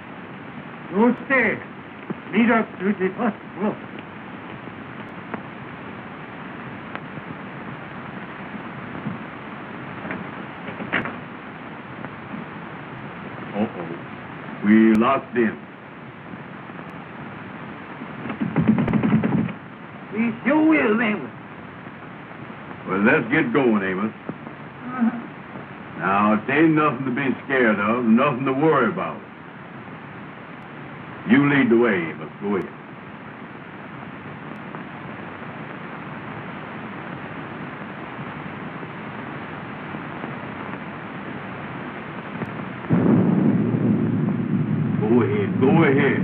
go upstairs. Meet up to the first floor. Uh-oh. We locked in. We sure will, Amos. Well, let's get going, Amos. Now, it ain't nothing to be scared of, nothing to worry about. You lead the way, Amos. Go ahead. Go ahead. Go ahead.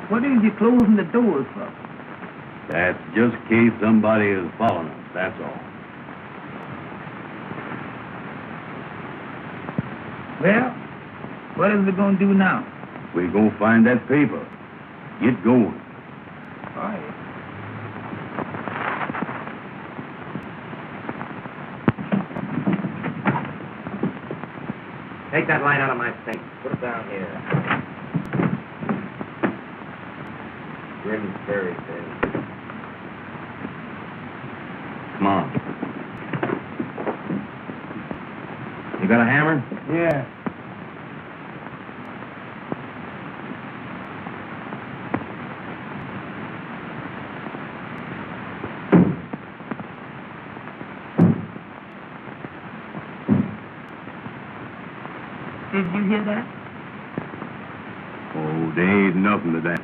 What is you closing the doors for? That's just in case somebody is following us, that's all. Well, what is we going to do now? We're going to find that paper. Get going. All right. Take that light out of my sink. Put it down here. Grim's Ferry says. Come on. You got a hammer? Yeah. Did you hear that? Oh, there ain't nothing to that.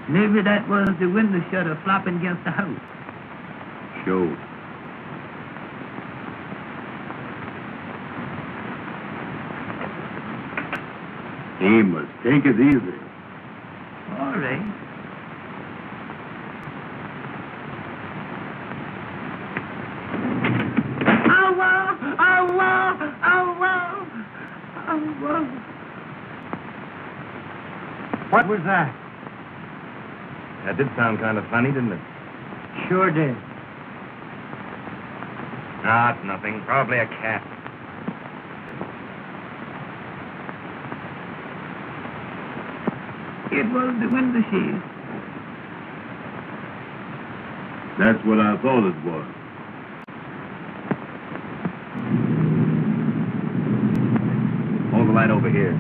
Maybe that was the window shutter flopping against the house. Sure. Amos, take it easy. All right. What was that? That did sound kind of funny, didn't it? Sure did. Ah, it's nothing. Probably a cat. It was the window shade. That's what I thought it was. Hold the light over here.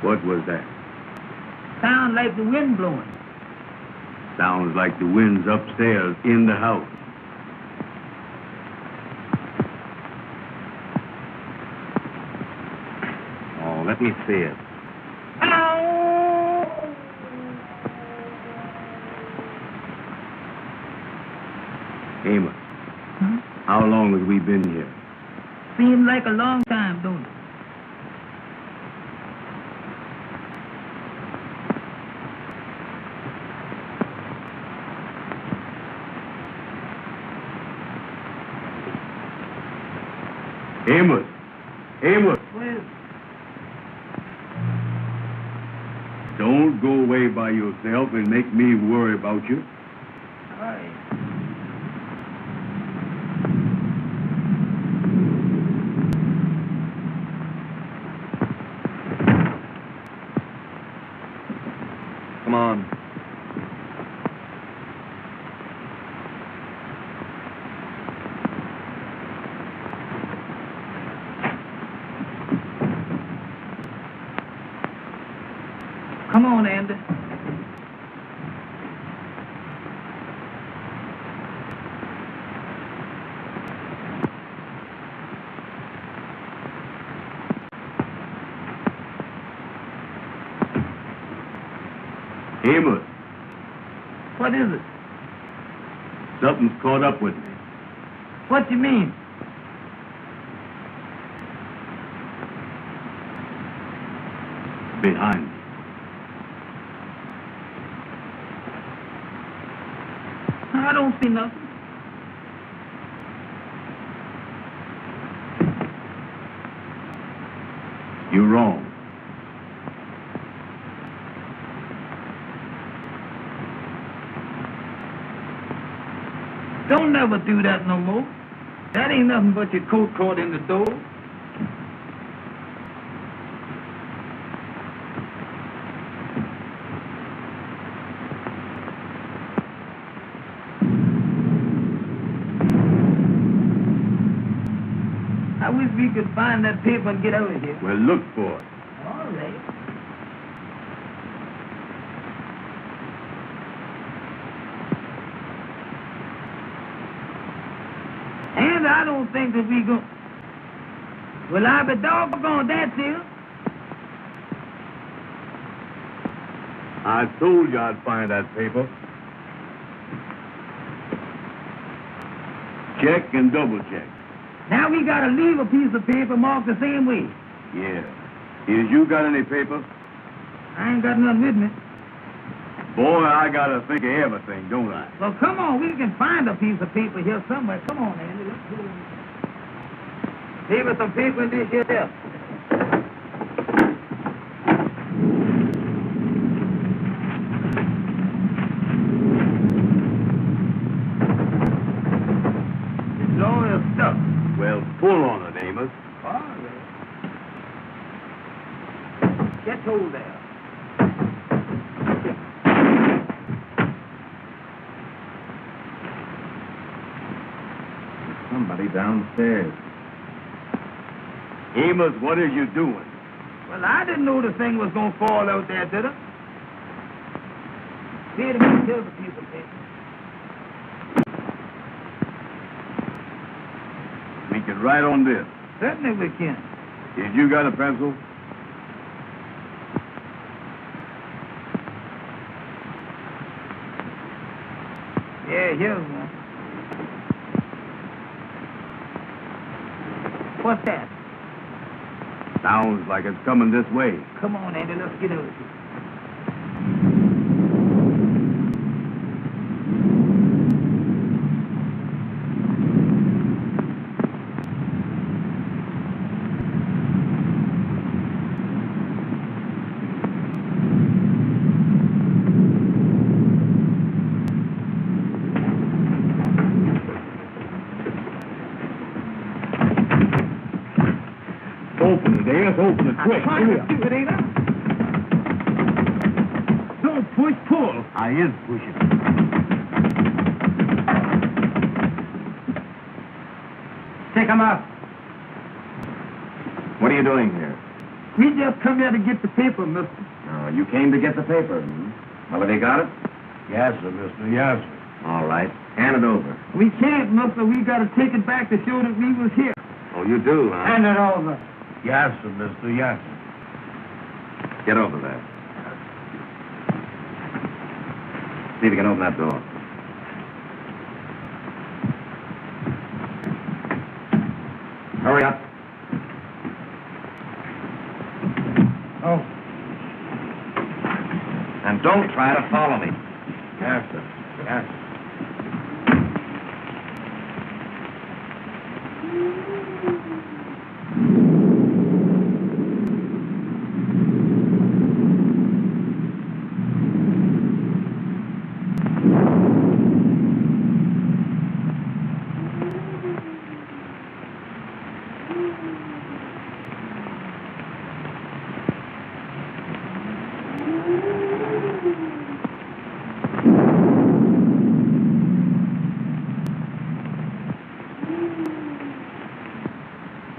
What was that? Sound like the wind blowing. Sounds like the wind's upstairs in the house. Oh, let me see it. Amos, how long have we been here? Seems like a long time, don't it? Amos! Amos! Well, Don't go away by yourself and make me worry about you. all right. Come on. Come on, Andy. Amos, What is it? something's caught up with me. What you mean? Behind me. I don't see nothing. You're wrong. Don't never do that no more. That ain't nothing but your coat caught in the door. I wish we could find that paper and get out of here. Well, look for it. All right. And I don't think that we go. Well, I be doggone that's it. I told you I'd find that paper. Check and double check. Now we gotta leave a piece of paper marked the same way. Yeah. Is you got any paper? I ain't got none with me. Boy, I gotta think of everything, don't I? Well, come on, we can find a piece of paper here somewhere. Come on, Andy, let's do it. Leave us some paper in this here desk. It's all your stuff. Well, pull on it, Amos. All right. Get hold there. Somebody downstairs. Amos, what are you doing? Well, I didn't know the thing was going to fall out there, did it? Wait a minute, here's a piece of paper. We can write on this. Certainly we can. Did you got a pencil? Yeah, here's one. What's that? Sounds like it's coming this way. Come on, Andy, let's get out of here. quick. trying to do it, ain't I? Don't push, pull. I am pushing. Take him out. What are you doing here? We just come here to get the paper, mister. Oh, you came to get the paper. Hmm? Well, have you got it? Yes, sir, mister. Yes, sir. All right. Hand it over. We can't, mister. We got to take it back to show that we was here. Oh, you do, huh? Hand it over. Yes, sir, mister. Yes, sir. Get over there. See if you can open that door. Hurry up. Oh. And don't try to follow me. Yes, sir. Yes, sir.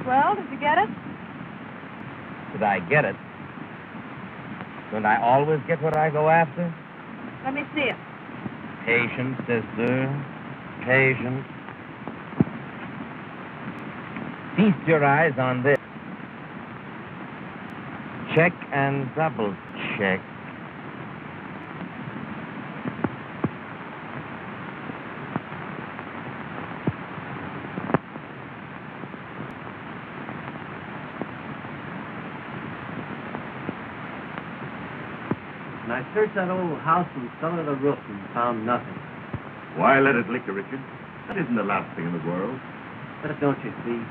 Well, did you get it? Did I get it? Don't I always get what I go after? Let me see it. Patience, sister. Patience. Feast your eyes on this. Check and double check. And I searched that old house from cellar to roof and found nothing. Why let it liquor, Richard? That isn't the last thing in the world. But don't you see,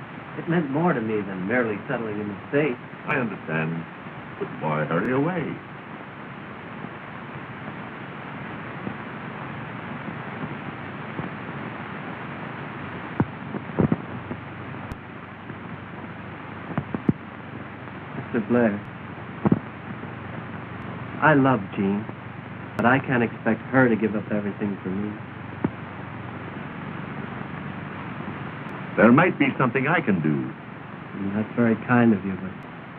it meant more to me than merely settling in the state. I understand. But why hurry away? Mr. Blair, I love Jean, but I can't expect her to give up everything for me. There might be something I can do. That's very kind of you, but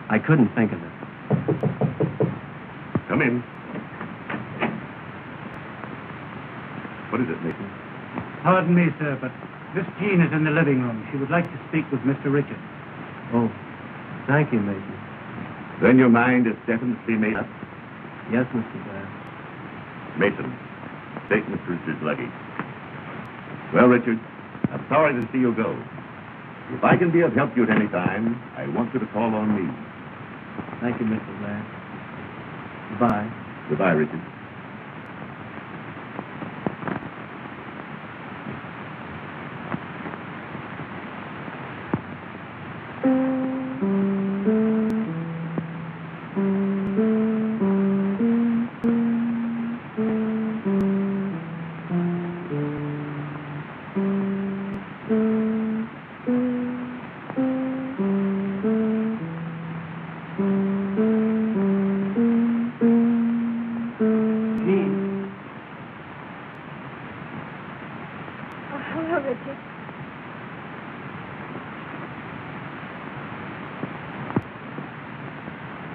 I couldn't think of it. Come in. What is it, Nathan? Pardon me, sir, but Miss Jean is in the living room. She would like to speak with Mr. Richard. Oh, thank you, Mason. Then your mind is definitely made up. Yes, Mr. Blair. Mason, take Mr. Richard's luggage. Well, Richard, I'm sorry to see you go. If I can be of help to you at any time, I want you to call on me. Thank you, Mr. Blair. Goodbye. Goodbye, Richard.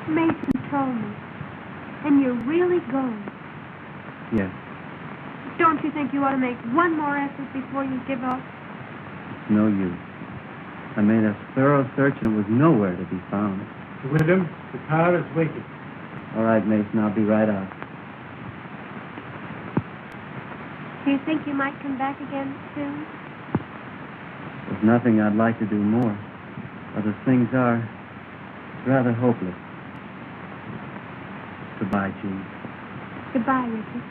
Mason told me. And you're really going. Yes. Don't you think you ought to make one more effort before you give up? It's no use. I made a thorough search and it was nowhere to be found. William, the car is waiting. All right, Mason, I'll be right out. Do you think you might come back again soon? There's nothing I'd like to do more. But as things are, it's rather hopeless. Goodbye, Jean. Goodbye, Richard.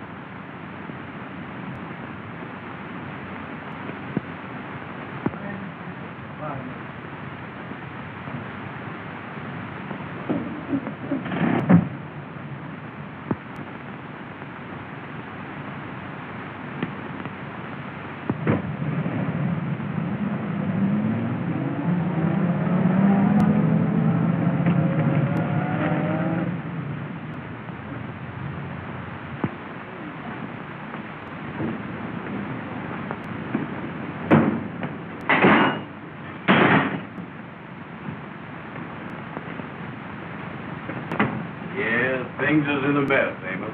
Things is in a mess, Amos.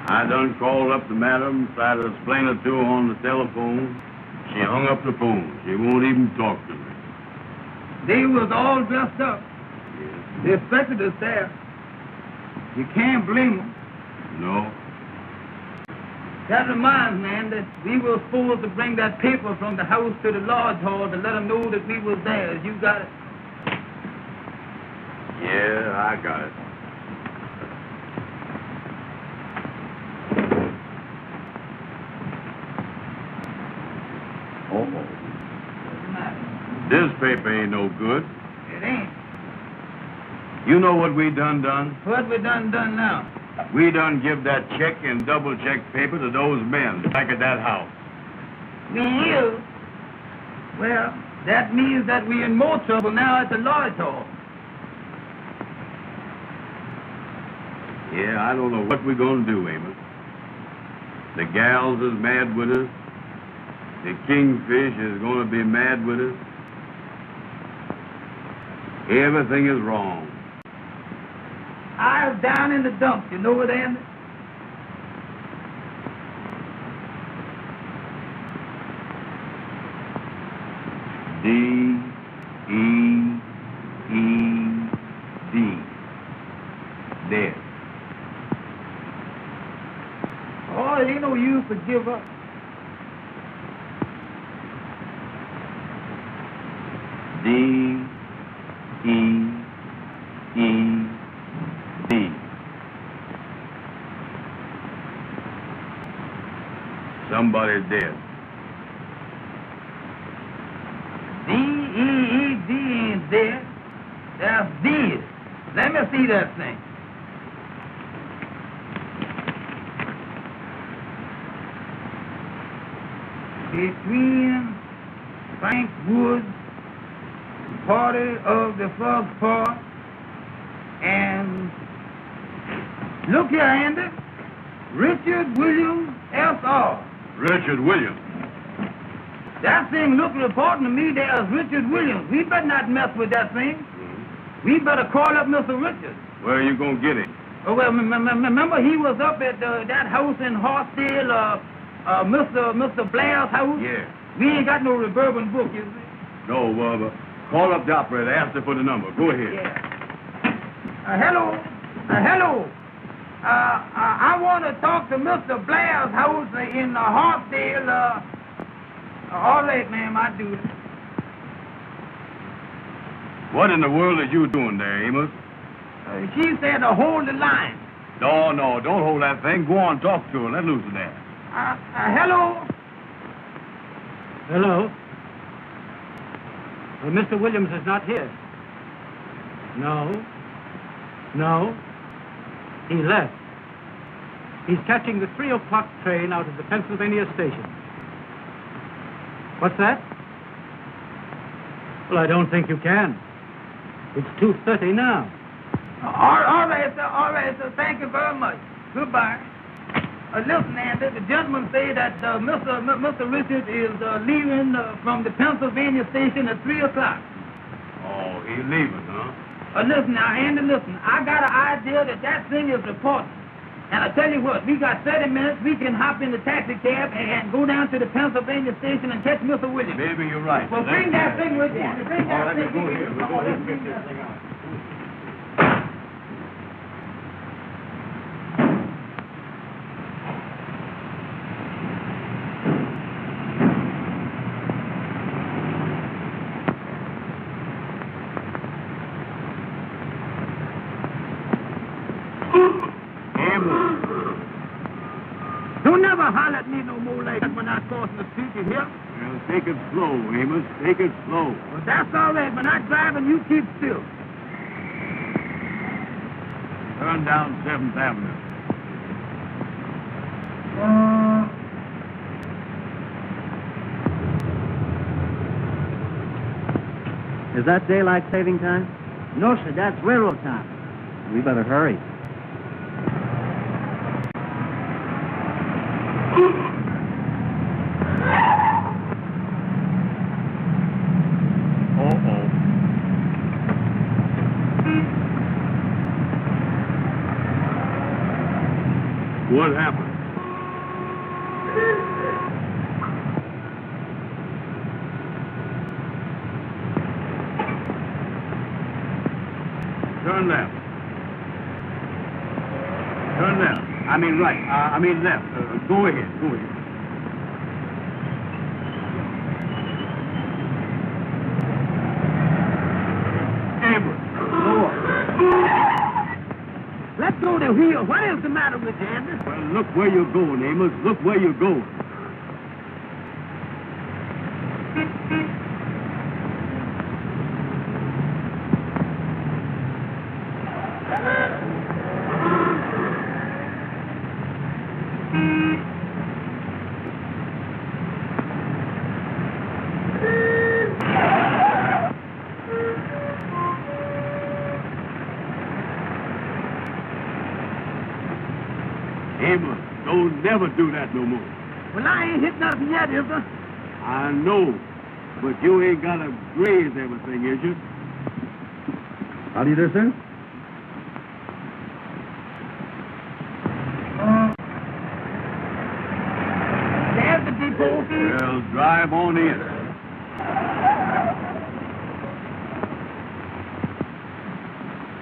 I done called up the madam, tried to explain it to her on the telephone. She hung up the phone. She won't even talk to me. They was all dressed up. They expected us there. You can't blame them. No. That reminds me, man, that we were supposed to bring that paper from the house to the lodge hall to let them know that we was there. You got it? Yeah, I got it. This paper ain't no good. It ain't. You know what we done? What we done now? We done give that check and double check paper to those men back at that house. We is. Well, that means that we in more trouble now at the lodge hall. Yeah, I don't know what we're gonna do, Amos. The gals is mad with us. The kingfish is gonna be mad with us. Everything is wrong. I was down in the dumps, you know it, Andy? D-E-E-D. Dead. Oh, it ain't no use to give up. D-E-E-D. Somebody's dead. D-E-E-D ain't dead. That's dead. Let me see that thing. Between Frank Woods, party of the Frog Paw, and look here, Andy, Richard Williams, S.R. Richard Williams. That thing looked reporting to me there's Richard Williams. We better not mess with that thing. We better call up Mr. Richards. Where are you gonna get him? Oh, well, remember he was up at that house in Hartsdale, Mr. Blair's house? Yeah. We ain't got no reverbent book, you see. No, call up the operator. Ask her for the number. Go ahead. Yeah. Hello. Hello. I want to talk to Mr. Blair's house in Hartsdale. All right, ma'am, I do it. What in the world are you doing there, Amos? She said to hold the line. No, don't hold that thing. Go on, talk to her. Let loose of that. Hello. Hello? Well, Mr. Williams is not here. No. He left. He's catching the 3 o'clock train out of the Pennsylvania station. What's that? Well, I don't think you can. It's 2:30 now. All right, sir. Thank you very much. Goodbye. Listen, Andy, the gentleman said that Mr. Richard is leaving from the Pennsylvania station at 3 o'clock. Oh, he's leaving, huh? Listen now, Andy, listen. I got an idea that thing is important. And I tell you what, we got 30 minutes. We can hop in the taxi cab and go down to the Pennsylvania station and catch Mr. Williams. Maybe you're right. Well, bring that thing with you. Bring that thing with you. Come on, let's get this thing out. Don't never holler at me no more like that when I crossing the street, you hear? Well, take it slow, Amos. Take it slow. Well, that's all right. When I drive and you keep still. Turn down 7th Avenue. Is that daylight saving time? No, sir, that's railroad time. We better hurry. What happened? Turn left. Turn left. I mean right. I mean left. Go ahead. Go ahead. Amos. Let go the wheel. What is the matter with you, Andy? Well, look where you're going, Amos. Look where you're going. Amos, don't never do that no more. Well, I ain't hit nothing yet, is there? I know, but you ain't got to graze everything, is you? How do you do, sir? There's the depot. Well, drive on in.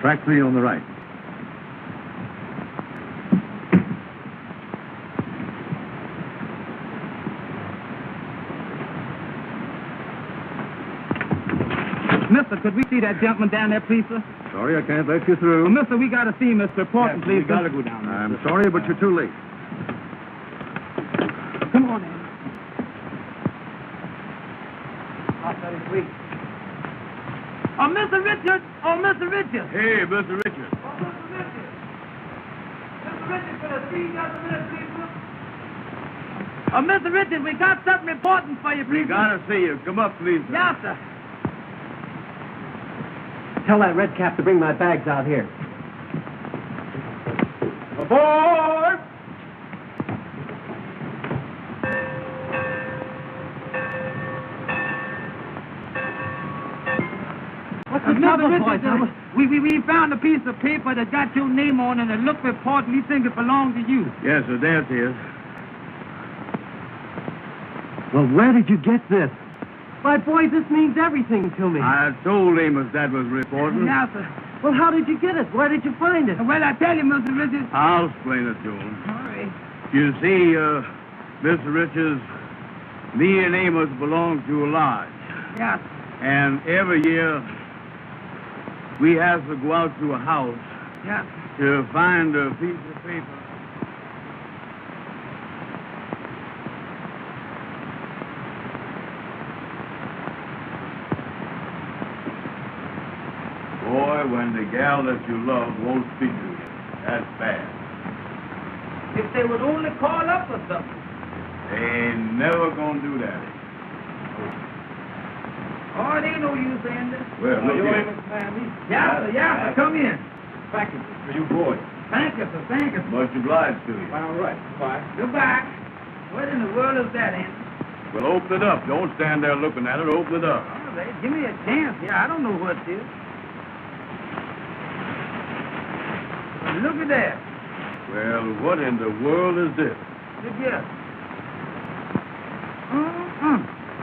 Track 3 on the right. Mister, could we see that gentleman down there, please, sir? Sorry, I can't let you through. Well, mister, we got to see Mr. Porton, Yes, please. we got to go down there. I'm sorry, but you're too late. Come on, Andy. Oh, Mr. Richard! Oh, Mr. Richard! Hey, Mr. Richard. Oh, Mr. Richard! Mr. Richard, could I see you just a minute, please, sir? Oh, Mr. Richard, we got something important for you, please. We got to see you. Come up, please. Sir. Yes, sir. Tell that red cap to bring my bags out here. Aboard! What's the trouble, boys? We found a piece of paper that got your name on it and it looked important. We think it belonged to you. Yes, sir, there it is. Well, where did you get this? Why, boys, this means everything to me. I told Amos that was important. Yes, sir. Well, how did you get it? Where did you find it? Well, I tell you, Mr. Richards. I'll explain it to him. All right. You see, Mr. Richards, me and Amos belong to a lodge. Yes. And every year, we have to go out to a house Yes. to find a piece of paper. Boy, when the gal that you love won't speak to you, that's bad. If they would only call up or something. They ain't never gonna do that. Oh, it ain't no use, Andy. Well, look here. Yeah, sir, come in. Packages for you boys. Thank you, sir, thank you. Much obliged to you. All right, bye. Goodbye. What in the world is that, Andy? Well, open it up. Don't stand there looking at it. Open it up. All right, give me a chance here. I don't know what it is. Look at that. Well, what in the world is this? Look here.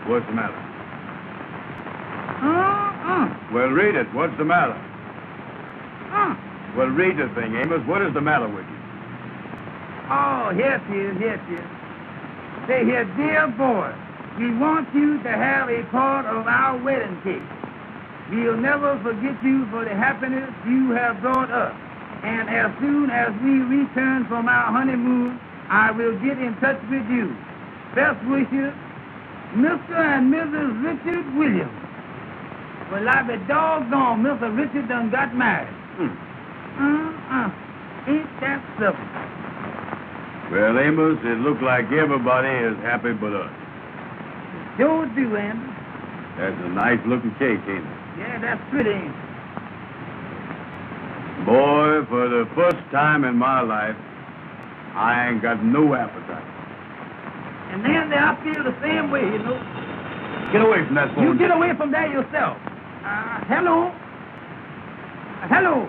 What's the matter? Well, read it. What's the matter? Well, read the thing, Amos. What is the matter with you? Oh, here it is, here it is. Say here, dear boy, we want you to have a part of our wedding cake. We'll never forget you for the happiness you have brought us. And as soon as we return from our honeymoon, I will get in touch with you. Best wishes, Mr. and Mrs. Richard Williams. Well, I be doggone, Mr. Richard done got married. Ain't that simple? Well, Amos, it looks like everybody is happy but us. Sure do, Andy. That's a nice-looking cake, ain't it? Yeah, that's pretty, ain't it? Boy, for the first time in my life, I ain't got no appetite. And then I feel the same way, you know. Get away from that phone. You get away from there yourself. Hello? Hello?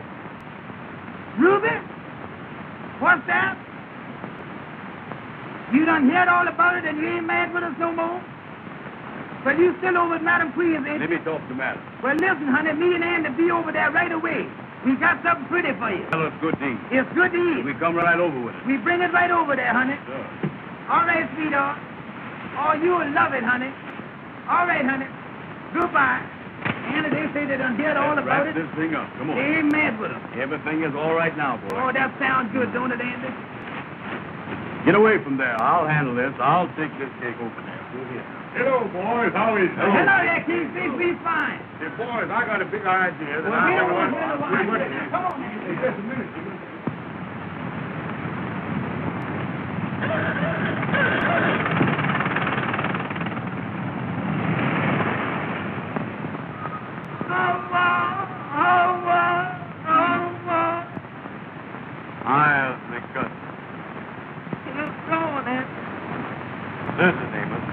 Ruben? What's that? You done heard all about it and you ain't mad with us no more? Well, you still over at Madam Queen's, ain't you? Let me talk to Madam. Well, listen, honey, me and Andy be over there right away. We got something pretty for you. Well, it's good to eat. It's good to eat. We come right over with it. We bring it right over there, honey. Sure. All right, sweetheart. Oh, you'll love it, honey. All right, honey. Goodbye. Andy, they say they done heard all about Wrap it. this thing up. Come on. They ain't mad with us. Everything is all right now, boy. Oh, that sounds good, don't it, Andy? Get away from there. I'll handle this. I'll take this cake over there. Go here. Hello, boys. How is it? Hello there, King. We fine. Hey, boys, I got a big idea that Well, I here, never went. come on, Andy. Just a minute. I'll make good. Listen, Amos.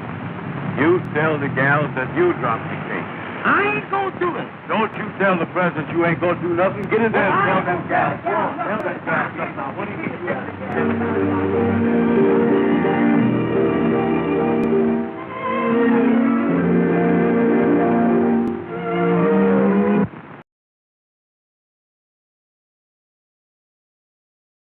You tell the gals that you dropped the cake. I ain't gonna do it. Don't you tell the president you ain't gonna do nothing. Get in there and tell them gals. Tell them gals. Now, what do you think you